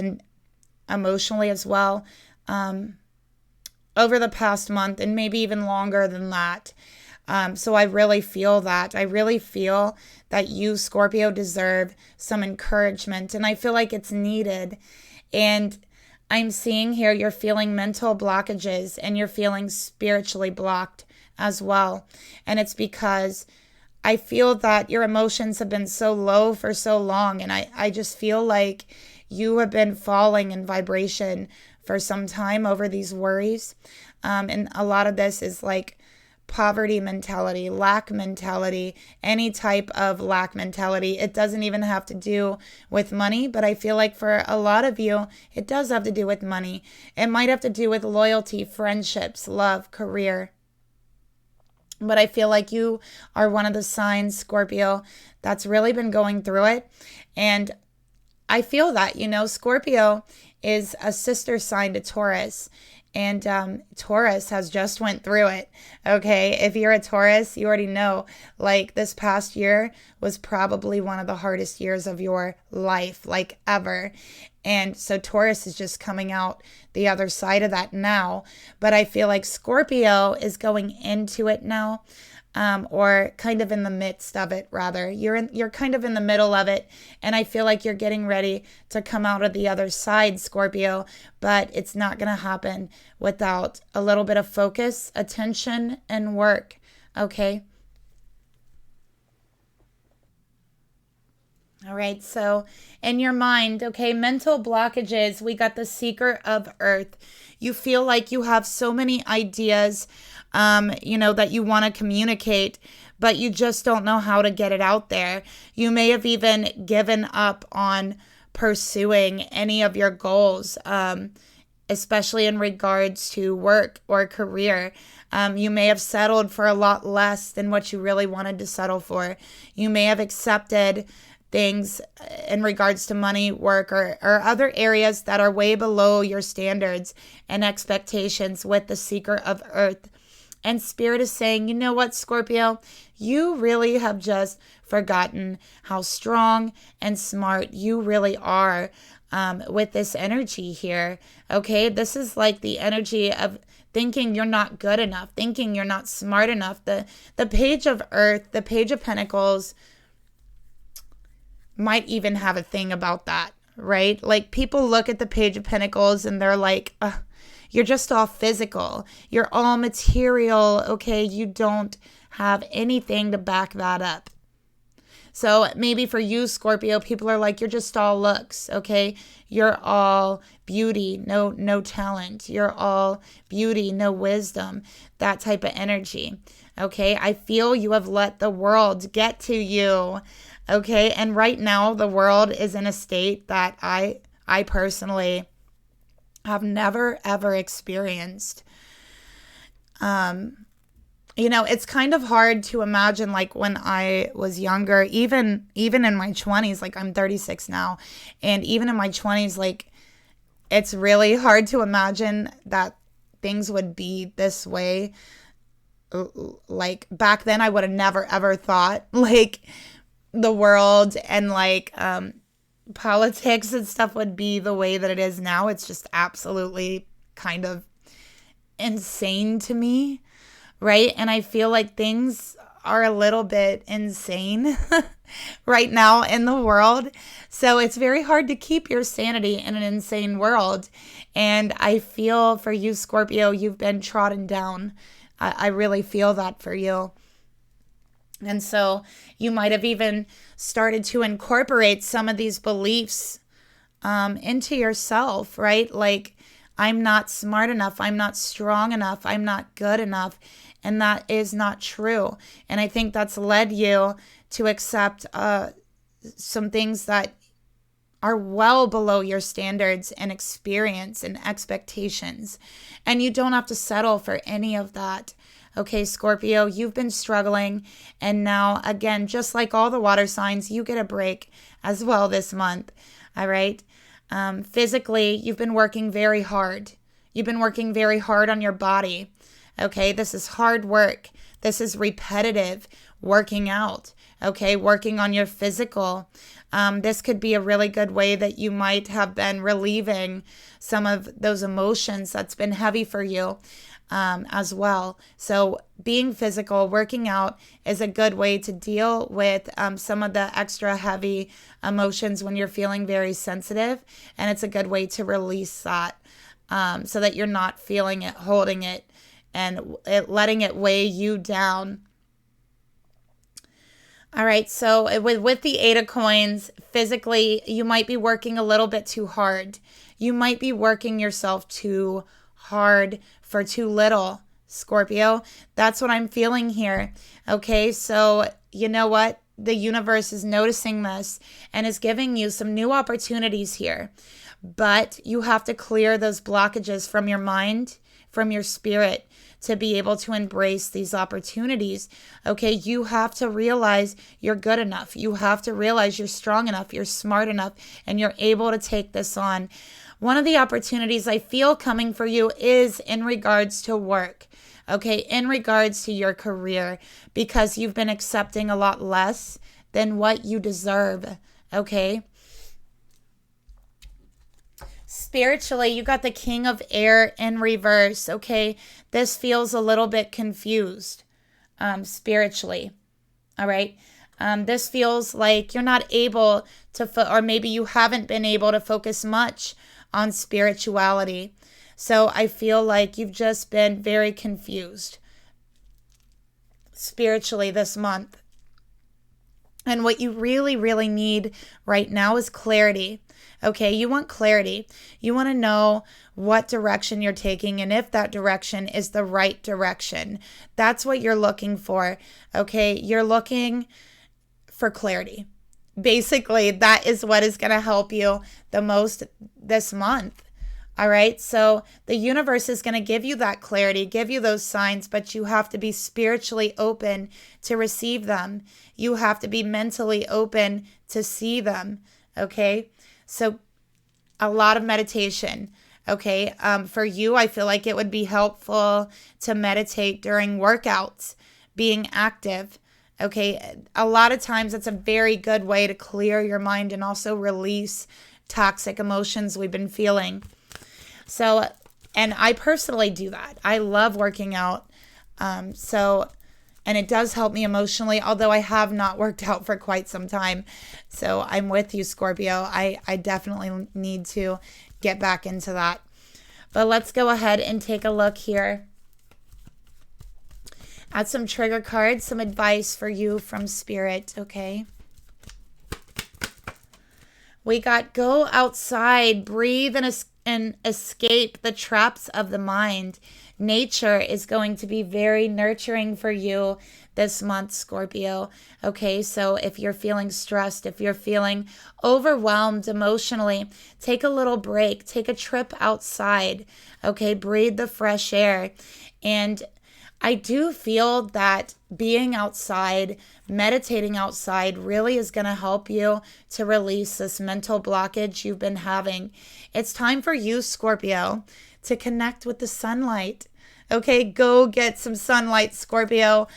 emotionally as well over the past month and maybe even longer than that. So I really feel that. I really feel that you, Scorpio, deserve some encouragement, and I feel like it's needed. And I'm seeing here you're feeling mental blockages and you're feeling spiritually blocked as well. And it's because I feel that your emotions have been so low for so long. And I just feel like you have been falling in vibration for some time over these worries. And a lot of this is like poverty mentality, lack mentality, any type of lack mentality. It doesn't even have to do with money, but I feel like for a lot of you, it does have to do with money. It might have to do with loyalty, friendships, love, career. But I feel like you are one of the signs, Scorpio, that's really been going through it. And I feel that, Scorpio is a sister sign to Taurus. And Taurus has just went through it, okay? If you're a Taurus, you already know, like, this past year was probably one of the hardest years of your life, like, ever. And so Taurus is just coming out the other side of that now. But I feel like Scorpio is going into it now, or kind of in the midst of it, rather. You're kind of in the middle of it, and I feel like you're getting ready to come out of the other side, Scorpio, but it's not going to happen without a little bit of focus, attention, and work, okay? All right, so in your mind, okay, mental blockages, we got the Seeker of Earth. You feel like you have so many ideas, that you want to communicate, but you just don't know how to get it out there. You may have even given up on pursuing any of your goals, especially in regards to work or career. You may have settled for a lot less than what you really wanted to settle for. You may have accepted things in regards to money, work, or other areas that are way below your standards and expectations with the Seeker of Earth. And Spirit is saying, you know what, Scorpio? You really have just forgotten how strong and smart you really are with this energy here. Okay, this is like the energy of thinking you're not good enough, thinking you're not smart enough. The Page of Earth, the Page of Pentacles might even have a thing about that, right? Like, people look at the Page of Pentacles and they're like, you're just all physical. You're all material, okay? You don't have anything to back that up. So maybe for you, Scorpio, people are like, you're just all looks, okay? You're all beauty, no talent. You're all beauty, no wisdom, that type of energy, okay? I feel you have let the world get to you, okay? And right now, the world is in a state that I personally have never, ever experienced. It's kind of hard to imagine, like when I was younger, even in my 20s, like I'm 36 now, and even in my 20s, like it's really hard to imagine that things would be this way. Like back then I would have never ever thought like the world and like politics and stuff would be the way that it is now. It's just absolutely kind of insane to me, right? And I feel like things are a little bit insane right now in the world. So it's very hard to keep your sanity in an insane world. And I feel for you, Scorpio, you've been trodden down. I really feel that for you. And so you might have even started to incorporate some of these beliefs into yourself, right? Like, I'm not smart enough. I'm not strong enough. I'm not good enough. And that is not true. And I think that's led you to accept some things that are well below your standards and experience and expectations. And you don't have to settle for any of that. Okay, Scorpio, you've been struggling. And now, again, just like all the water signs, you get a break as well this month. All right. Physically, you've been working very hard. You've been working very hard on your body. Okay, this is hard work. This is repetitive working out. Okay, working on your physical. This could be a really good way that you might have been relieving some of those emotions that's been heavy for you as well. So being physical, working out is a good way to deal with some of the extra heavy emotions when you're feeling very sensitive. And it's a good way to release that so that you're not feeling it, holding it, and letting it weigh you down. All right, so with the Eight of Coins, physically, you might be working a little bit too hard. You might be working yourself too hard for too little, Scorpio. That's what I'm feeling here. Okay, so you know what? The universe is noticing this and is giving you some new opportunities here. But you have to clear those blockages from your mind, from your spirit, to be able to embrace these opportunities. Okay, you have to realize you're good enough. You have to realize you're strong enough, you're smart enough, and you're able to take this on. One of the opportunities I feel coming for you is in regards to work. Okay, in regards to your career, because you've been accepting a lot less than what you deserve. Okay. Spiritually, you got the King of Air in reverse, okay? This feels a little bit confused spiritually, all right? This feels like you're not able to, or maybe you haven't been able to focus much on spirituality. So I feel like you've just been very confused spiritually this month. And what you really, really need right now is clarity. Okay, you want clarity. You want to know what direction you're taking and if that direction is the right direction. That's what you're looking for. Okay, you're looking for clarity. Basically, that is what is going to help you the most this month. All right, so the universe is going to give you that clarity, give you those signs, but you have to be spiritually open to receive them. You have to be mentally open to see them, okay? So a lot of meditation, okay? For you, I feel like it would be helpful to meditate during workouts, being active, okay? A lot of times it's a very good way to clear your mind and also release toxic emotions we've been feeling. So, and I personally do that. I love working out. And it does help me emotionally, although I have not worked out for quite some time. So I'm with you, Scorpio. I definitely need to get back into that. But let's go ahead and take a look here at some trigger cards, some advice for you from Spirit, okay? We got go outside, breathe and escape the traps of the mind. Nature is going to be very nurturing for you this month, Scorpio. Okay, so if you're feeling stressed, if you're feeling overwhelmed emotionally, take a little break, take a trip outside. Okay, breathe the fresh air. And I do feel that being outside, meditating outside really is going to help you to release this mental blockage you've been having. It's time for you, Scorpio, to connect with the sunlight. Okay, go get some sunlight, Scorpio.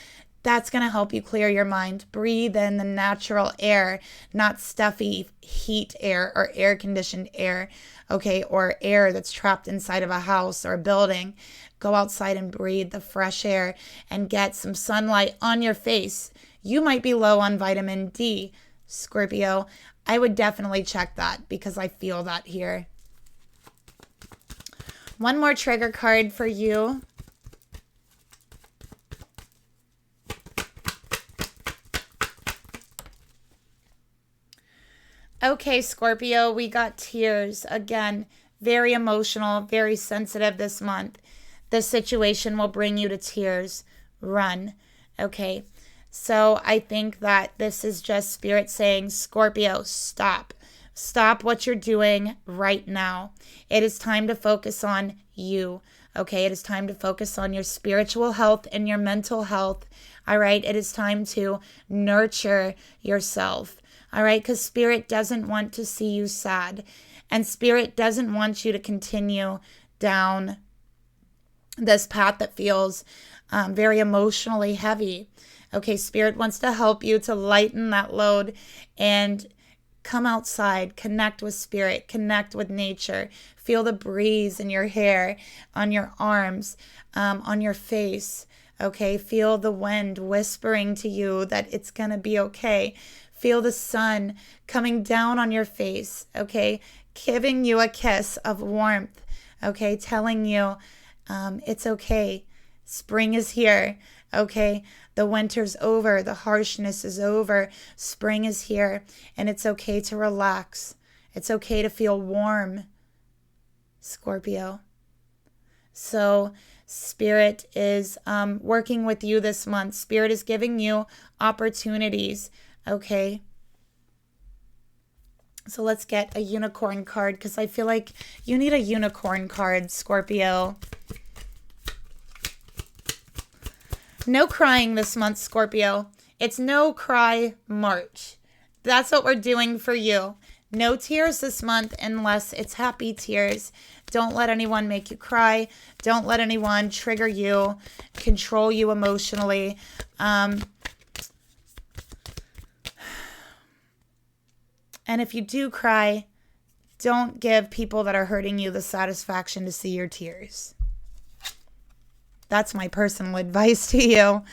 That's going to help you clear your mind. Breathe in the natural air, not stuffy heat air or air-conditioned air, okay, or air that's trapped inside of a house or a building. Go outside and breathe the fresh air and get some sunlight on your face. You might be low on vitamin D, Scorpio. I would definitely check that because I feel that here. One more trigger card for you. Okay, Scorpio, we got tears. Again, very emotional, very sensitive this month. This situation will bring you to tears. Run. Okay, so I think that this is just Spirit saying, Scorpio, stop. Stop what you're doing right now. It is time to focus on you. Okay, it is time to focus on your spiritual health and your mental health. All right, it is time to nurture yourself. All right, because Spirit doesn't want to see you sad. And Spirit doesn't want you to continue down this path that feels very emotionally heavy. Okay, Spirit wants to help you to lighten that load and come outside, connect with Spirit, connect with nature. Feel the breeze in your hair, on your arms, on your face. Okay, feel the wind whispering to you that it's going to be okay. Feel the sun coming down on your face, okay? Giving you a kiss of warmth, okay? Telling you it's okay. Spring is here, okay? The winter's over. The harshness is over. Spring is here, and it's okay to relax. It's okay to feel warm, Scorpio. So Spirit is working with you this month. Spirit is giving you opportunities. Okay, so let's get a unicorn card because I feel like you need a unicorn card, Scorpio. No crying this month, Scorpio. It's no cry March. That's what we're doing for you. No tears this month unless it's happy tears. Don't let anyone make you cry. Don't let anyone trigger you, control you emotionally. And if you do cry, don't give people that are hurting you the satisfaction to see your tears. That's my personal advice to you.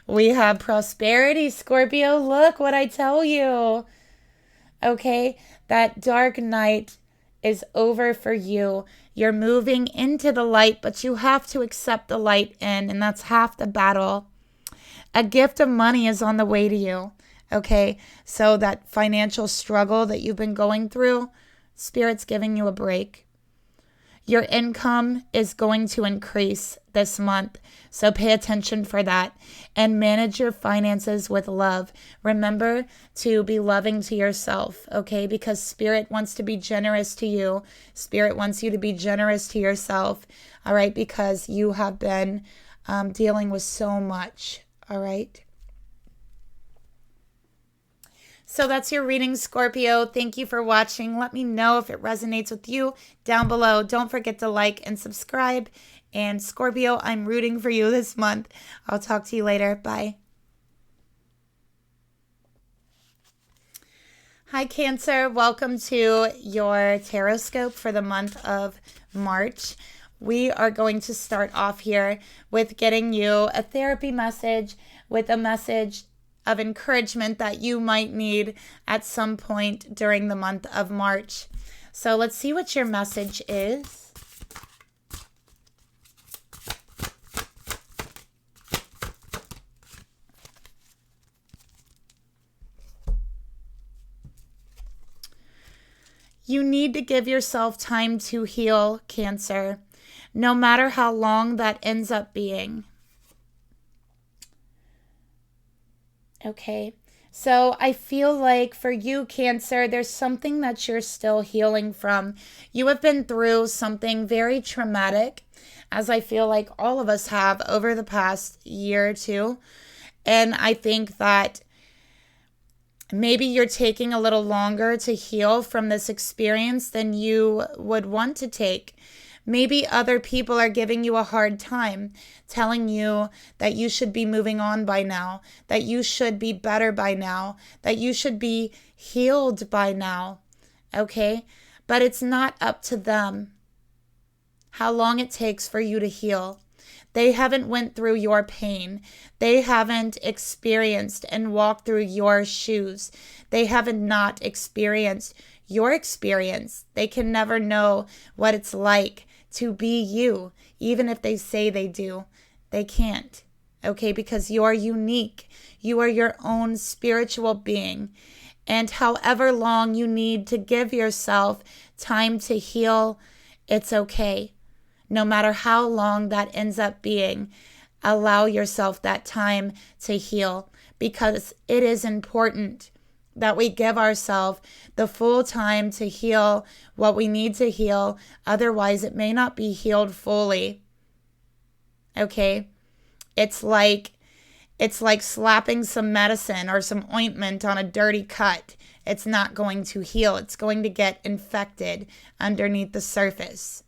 We have prosperity, Scorpio. Look what I tell you. Okay, that dark night is over for you. You're moving into the light, but you have to accept the light in, and that's half the battle. A gift of money is on the way to you. Okay, so that financial struggle that you've been going through, Spirit's giving you a break. Your income is going to increase this month, so pay attention for that and manage your finances with love. Remember to be loving to yourself, okay, because Spirit wants to be generous to you. Spirit wants you to be generous to yourself, all right, because you have been dealing with so much, all right. So that's your reading, Scorpio. Thank you for watching. Let me know if it resonates with you down below. Don't forget to like and subscribe. And Scorpio, I'm rooting for you this month. I'll talk to you later. Bye. Hi, Cancer. Welcome to your Tarotscope for the month of March. We are going to start off here with getting you a therapy message with a message of encouragement that you might need at some point during the month of March. So let's see what your message is. You need to give yourself time to heal, Cancer, no matter how long that ends up being. Okay, So I feel like for you, Cancer, there's something that you're still healing from. You have been through something very traumatic, as I feel like all of us have over the past year or two. And I think that maybe you're taking a little longer to heal from this experience than you would want to take. Maybe other people are giving you a hard time, telling you that you should be moving on by now, that you should be better by now, that you should be healed by now, okay? But it's not up to them how long it takes for you to heal. They haven't went through your pain. They haven't experienced and walked through your shoes. They haven't not experienced your experience. They can never know what it's like to be you, even if they say they do. They can't, okay? Because you're unique. You are your own spiritual being. And however long you need to give yourself time to heal, it's okay. No matter how long that ends up being, allow yourself that time to heal, because it is important that we give ourselves the full time to heal what we need to heal. Otherwise, it may not be healed fully. Okay? It's like slapping some medicine or some ointment on a dirty cut. It's not going to heal. It's going to get infected underneath the surface.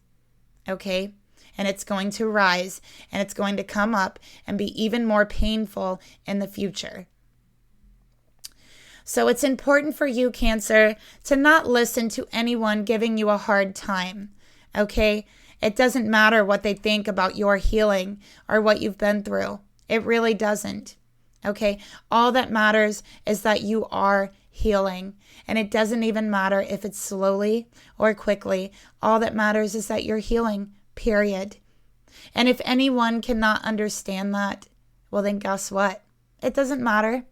Okay? And it's going to rise, and it's going to come up and be even more painful in the future. So it's important for you, Cancer, to not listen to anyone giving you a hard time, okay? It doesn't matter what they think about your healing or what you've been through. It really doesn't, okay? All that matters is that you are healing, and it doesn't even matter if it's slowly or quickly. All that matters is that you're healing, period. And if anyone cannot understand that, well, then guess what? It doesn't matter.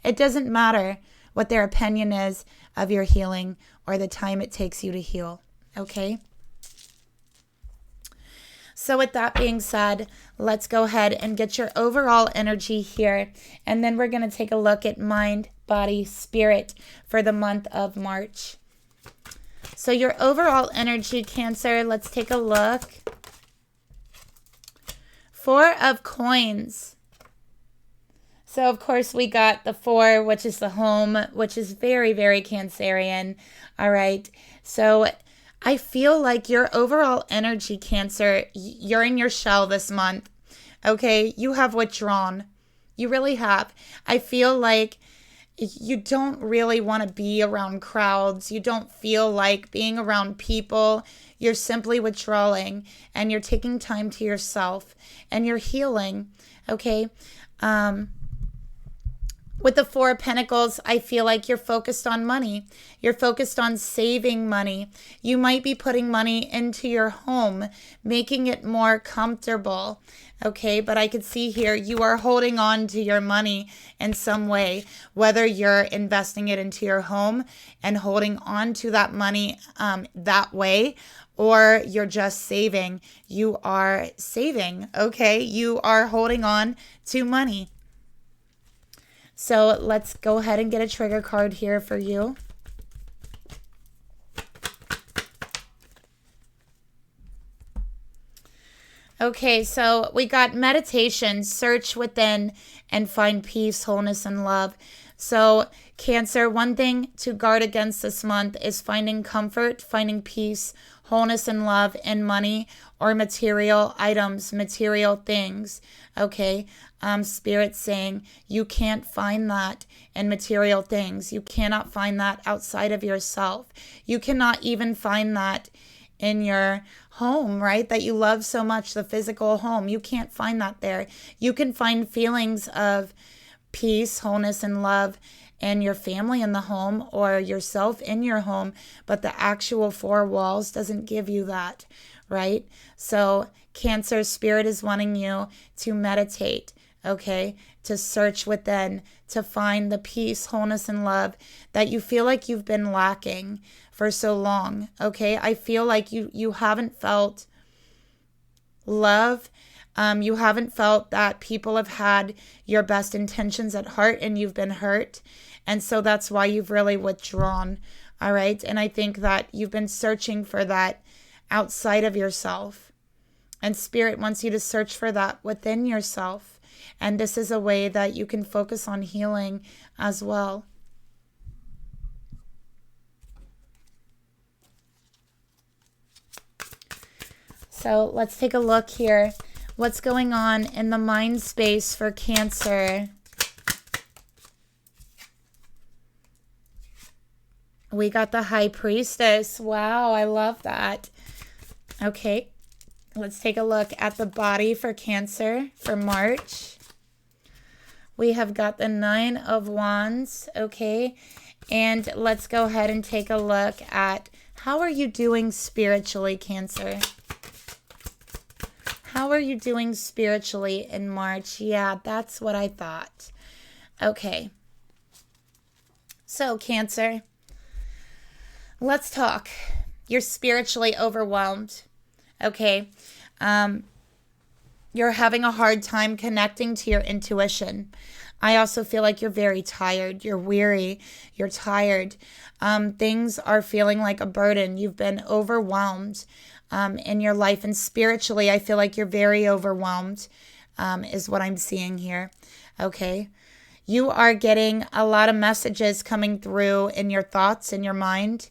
It doesn't matter what their opinion is of your healing or the time it takes you to heal, okay? So with that being said, let's go ahead and get your overall energy here. And then we're going to take a look at mind, body, spirit for the month of March. So your overall energy, Cancer, let's take a look. 4 of Coins. So, of course, we got the 4, which is the home, which is very, very Cancerian. All right. So I feel like your overall energy, Cancer, you're in your shell this month. Okay. You have withdrawn. You really have. I feel like you don't really want to be around crowds. You don't feel like being around people. You're simply withdrawing, and you're taking time to yourself, and you're healing. Okay. With the 4 of Pentacles, I feel like you're focused on money. You're focused on saving money. You might be putting money into your home, making it more comfortable. Okay, but I could see here you are holding on to your money in some way, whether you're investing it into your home and holding on to that money that way, or you're just saving. You are saving, okay? You are holding on to money. So let's go ahead and get a trigger card here for you. Okay, so we got meditation, search within, and find peace, wholeness, and love. So Cancer, one thing to guard against this month is finding comfort, finding peace, wholeness, and love in money or material items, material things. Okay, Spirit's saying you can't find that in material things. You cannot find that outside of yourself. You cannot even find that in your home, right? That you love so much, the physical home. You can't find that there. You can find feelings of peace, wholeness, and love in your family in the home or yourself in your home, but the actual 4 walls doesn't give you that, right? So Cancer, Spirit is wanting you to meditate, okay? To search within, to find the peace, wholeness, and love that you feel like you've been lacking for so long, okay? I feel like you haven't felt love You haven't felt that people have had your best intentions at heart and you've been hurt. And so that's why you've really withdrawn. All right. And I think that you've been searching for that outside of yourself. And Spirit wants you to search for that within yourself. And this is a way that you can focus on healing as well. So let's take a look here. What's going on in the mind space for Cancer? We got the High Priestess. Wow, I love that. Okay, let's take a look at the body for Cancer for March. We have got the 9 of Wands. Okay, and let's go ahead and take a look at how are you doing spiritually, Cancer? How are you doing spiritually in March? Yeah, that's what I thought. Okay. So, Cancer, let's talk. You're spiritually overwhelmed. Okay. You're having a hard time connecting to your intuition. I also feel like you're very tired. You're weary. You're tired. Things are feeling like a burden. You've been overwhelmed in your life. And spiritually, I feel like you're very overwhelmed, is what I'm seeing here. Okay. You are getting a lot of messages coming through in your thoughts, in your mind.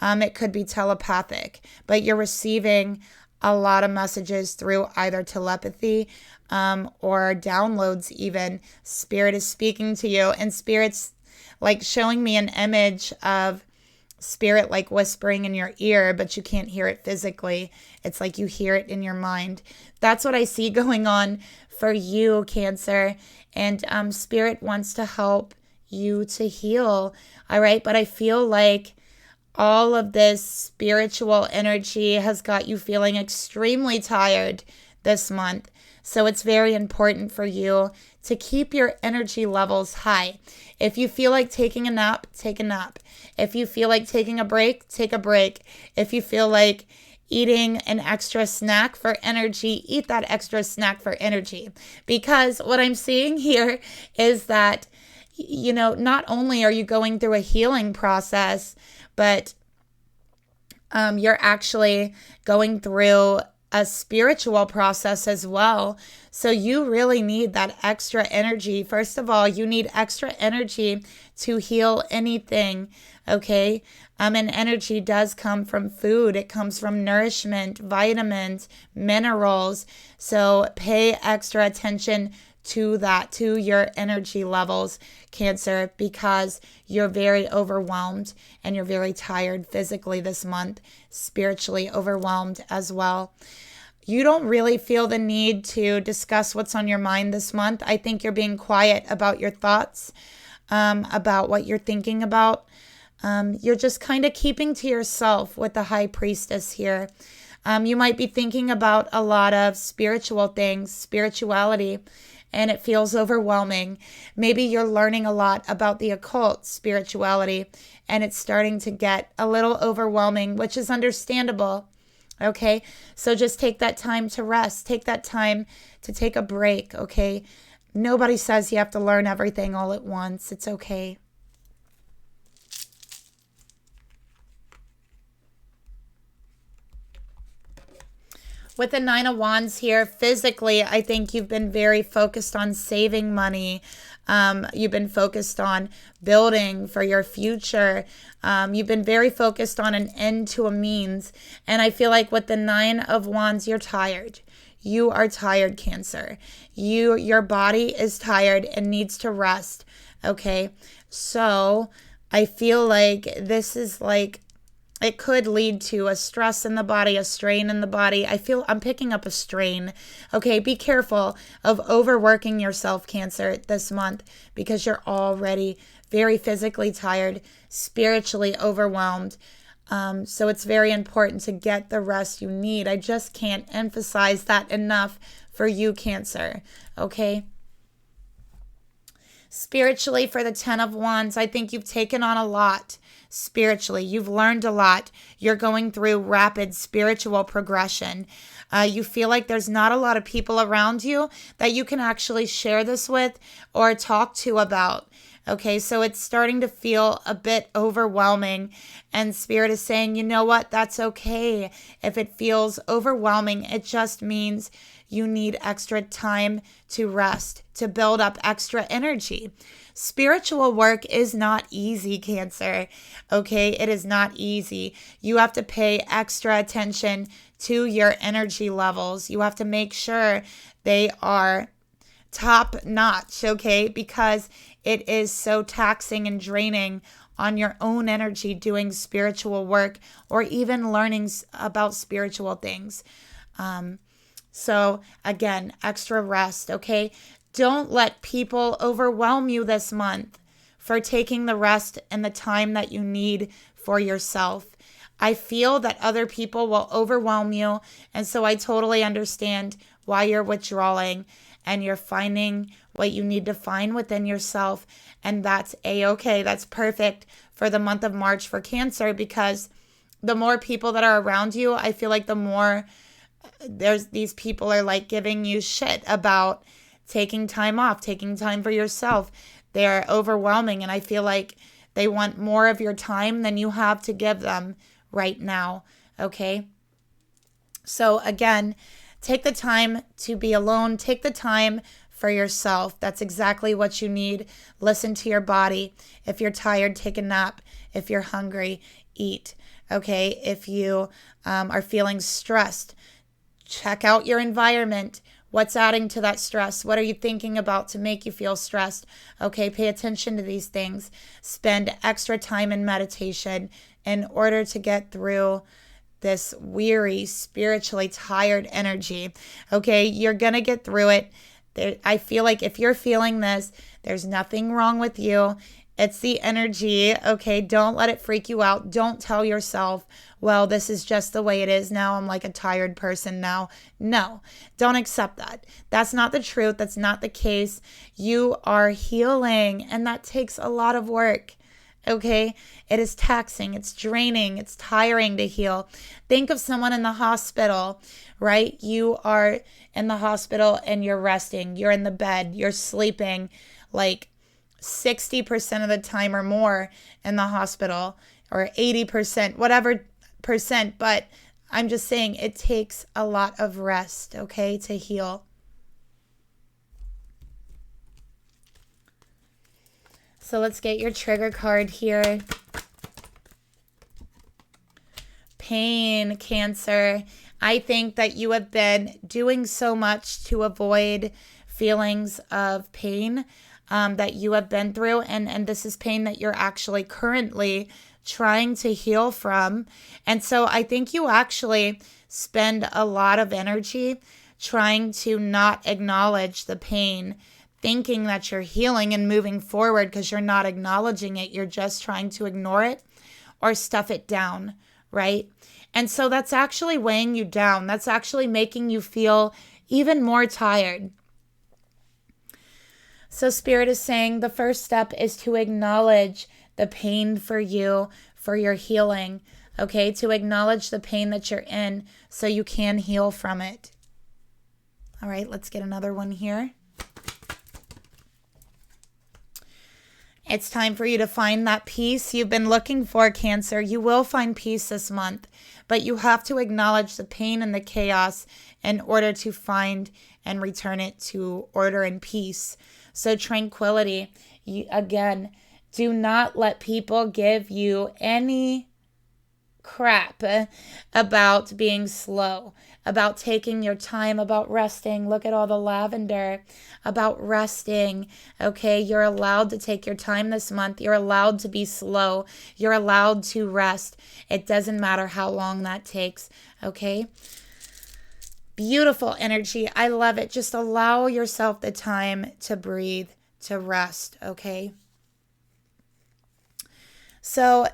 It could be telepathic, but you're receiving a lot of messages through either telepathy or downloads even. Spirit is speaking to you, and Spirit's like showing me an image of Spirit like whispering in your ear, but you can't hear it physically. It's like you hear it in your mind. That's what I see going on for you, Cancer. And Spirit wants to help you to heal. All right. But I feel like all of this spiritual energy has got you feeling extremely tired this month. So it's very important for you to keep your energy levels high. If you feel like taking a nap, take a nap. If you feel like taking a break, take a break. If you feel like eating an extra snack for energy, eat that extra snack for energy. Because what I'm seeing here is that, you know, not only are you going through a healing process, but you're actually going through a spiritual process as well. So you really need that extra energy. First of all, you need extra energy to heal anything, okay? And energy does come from food. It comes from nourishment, vitamins, minerals. So pay extra attention to that, to your energy levels, Cancer, because you're very overwhelmed and you're very tired physically this month, spiritually overwhelmed as well. You don't really feel the need to discuss what's on your mind this month. I think you're being quiet about your thoughts, about what you're thinking about. You're just kind of keeping to yourself with the High Priestess here. You might be thinking about a lot of spiritual things, spirituality, and it feels overwhelming. Maybe you're learning a lot about the occult, spirituality, and it's starting to get a little overwhelming, which is understandable. Okay, so just take that time to rest. Take that time to take a break, okay? Nobody says you have to learn everything all at once. It's okay. With the 9 of Wands here, physically, I think you've been very focused on saving money. You've been focused on building for your future. You've been very focused on an end to a means. And I feel like with the 9 of Wands, you're tired. You are tired, Cancer. Your body is tired and needs to rest. Okay. So I feel like this is like, it could lead to a stress in the body, a strain in the body. I'm picking up a strain. Okay, be careful of overworking yourself, Cancer, this month, because you're already very physically tired, spiritually overwhelmed. So it's very important to get the rest you need. I just can't emphasize that enough for you, Cancer. Okay? Spiritually, for the 10 of Wands, I think you've taken on a lot. spiritually. You've learned a lot. You're going through rapid spiritual progression. You feel like there's not a lot of people around you that you can actually share this with or talk to about. Okay, so it's starting to feel a bit overwhelming, and Spirit is saying, you know what, that's okay. If it feels overwhelming, it just means you need extra time to rest, to build up extra energy. Spiritual work is not easy, Cancer. Okay, it is not easy. You have to pay extra attention to your energy levels. You have to make sure they are top notch, okay? Because it is so taxing and draining on your own energy doing spiritual work or even learning about spiritual things. So again, extra rest, okay? Don't let people overwhelm you this month for taking the rest and the time that you need for yourself. I feel that other people will overwhelm you, and so I totally understand why you're withdrawing and you're finding what you need to find within yourself, and that's a-okay. That's perfect for the month of March for Cancer, because the more people that are around you, I feel like the more these people are like giving you shit about taking time off, taking time for yourself. They're overwhelming, and I feel like they want more of your time than you have to give them right now, okay? So again, take the time to be alone. Take the time for yourself. That's exactly what you need. Listen to your body. If you're tired, take a nap. If you're hungry, eat, okay? If you are feeling stressed, check out your environment. What's adding to that stress? What are you thinking about to make you feel stressed? Okay, pay attention to these things. Spend extra time in meditation in order to get through this weary, spiritually tired energy. Okay, you're going to get through it. I feel like if you're feeling this, there's nothing wrong with you. It's the energy, okay? Don't let it freak you out. Don't tell yourself, well, this is just the way it is now. I'm like a tired person now. No, don't accept that. That's not the truth. That's not the case. You are healing, and that takes a lot of work, okay? It is taxing. It's draining. It's tiring to heal. Think of someone in the hospital, right? You are in the hospital and you're resting. You're in the bed. You're sleeping like 60% of the time or more in the hospital, or 80%, whatever percent. But I'm just saying it takes a lot of rest, okay, to heal. So let's get your trigger card here. Pain, Cancer. I think that you have been doing so much to avoid feelings of pain that you have been through, and this is pain that you're actually currently trying to heal from. And so I think you actually spend a lot of energy trying to not acknowledge the pain, thinking that you're healing and moving forward because you're not acknowledging it. You're just trying to ignore it or stuff it down, right? And so that's actually weighing you down. That's actually making you feel even more tired. So Spirit is saying the first step is to acknowledge the pain for you, for your healing, okay? To acknowledge the pain that you're in so you can heal from it. All right, let's get another one here. It's time for you to find that peace you've been looking for, Cancer. You will find peace this month, but you have to acknowledge the pain and the chaos in order to find and return it to order and peace. So tranquility, again, do not let people give you any crap about being slow, about taking your time, about resting. Look at all the lavender, about resting. Okay, you're allowed to take your time this month. You're allowed to be slow. You're allowed to rest. It doesn't matter how long that takes. Okay. Beautiful energy. I love it. Just allow yourself the time to breathe, to rest, okay? So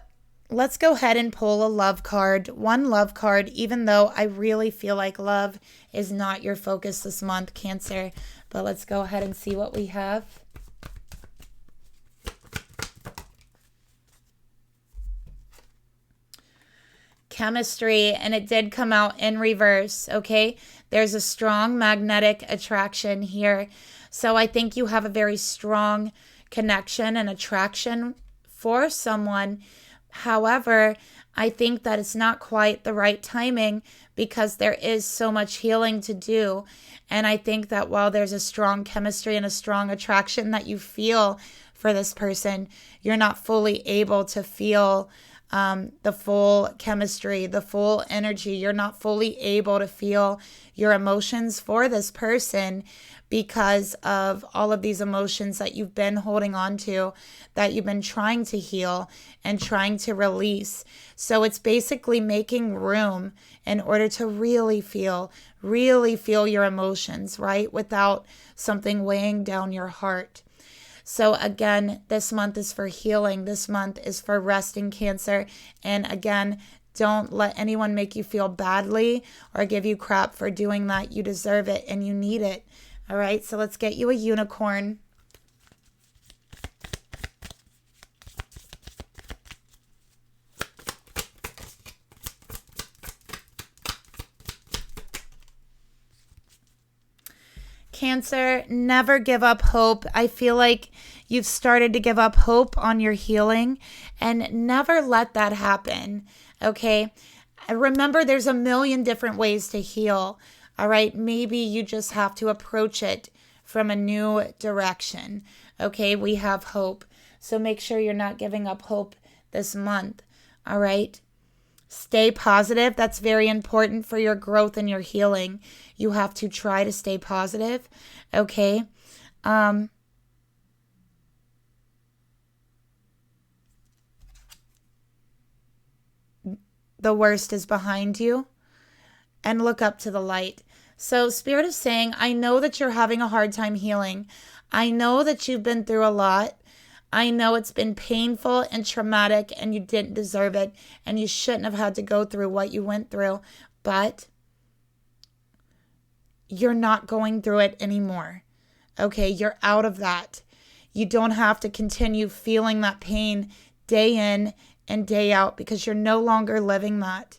let's go ahead and pull a love card. One love card, even though I really feel like love is not your focus this month, Cancer. But let's go ahead and see what we have. chemistry, and it did come out in reverse, okay? There's a strong magnetic attraction here. So I think you have a very strong connection and attraction for someone. However, I think that it's not quite the right timing because there is so much healing to do. And I think that while there's a strong chemistry and a strong attraction that you feel for this person, you're not fully able to feel the full chemistry, the full energy. You're not fully able to feel your emotions for this person because of all of these emotions that you've been holding on to, that you've been trying to heal and trying to release. So it's basically making room in order to really feel your emotions, right? Without something weighing down your heart. So again, this month is for healing. This month is for resting, Cancer. And again, don't let anyone make you feel badly or give you crap for doing that. You deserve it and you need it. All right, so let's get you a unicorn. Cancer, never give up hope. I feel like you've started to give up hope on your healing, and never let that happen, okay? Remember, there's a million different ways to heal, all right? Maybe you just have to approach it from a new direction, okay? We have hope, so make sure you're not giving up hope this month, all right? Stay positive. That's very important for your growth and your healing. You have to try to stay positive, okay? The worst is behind you, and look up to the light. So Spirit is saying, I know that you're having a hard time healing. I know that you've been through a lot. I know it's been painful and traumatic and you didn't deserve it and you shouldn't have had to go through what you went through, but you're not going through it anymore. Okay, you're out of that. You don't have to continue feeling that pain day in and day out because you're no longer living that.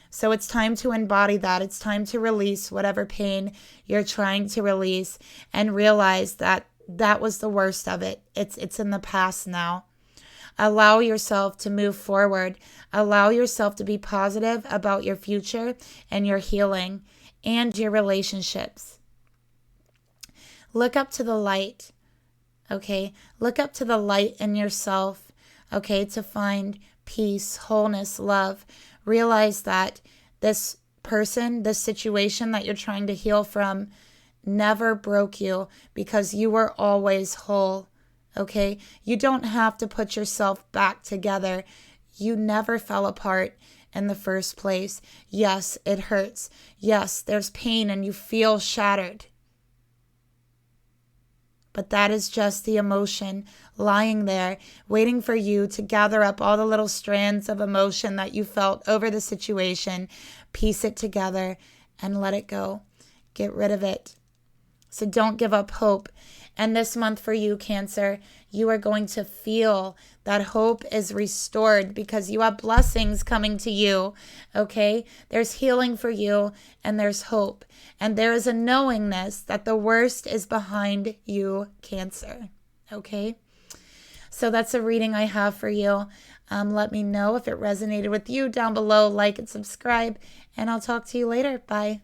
So it's time to embody that. It's time to release whatever pain you're trying to release and realize that that was the worst of it. It's in the past now. Allow yourself to move forward. Allow yourself to be positive about your future and your healing and your relationships. Look up to the light, okay? Look up to the light in yourself, okay, to find peace, wholeness, love. Realize that this person, this situation that you're trying to heal from never broke you because you were always whole, okay? You don't have to put yourself back together. You never fell apart in the first place. Yes, it hurts. Yes, there's pain and you feel shattered. But that is just the emotion lying there, waiting for you to gather up all the little strands of emotion that you felt over the situation, piece it together, and let it go. Get rid of it. So don't give up hope. And this month for you, Cancer, you are going to feel that hope is restored because you have blessings coming to you, okay? There's healing for you and there's hope. And there is a knowingness that the worst is behind you, Cancer, okay? So that's a reading I have for you. Let me know if it resonated with you down below. Like and subscribe, and I'll talk to you later. Bye.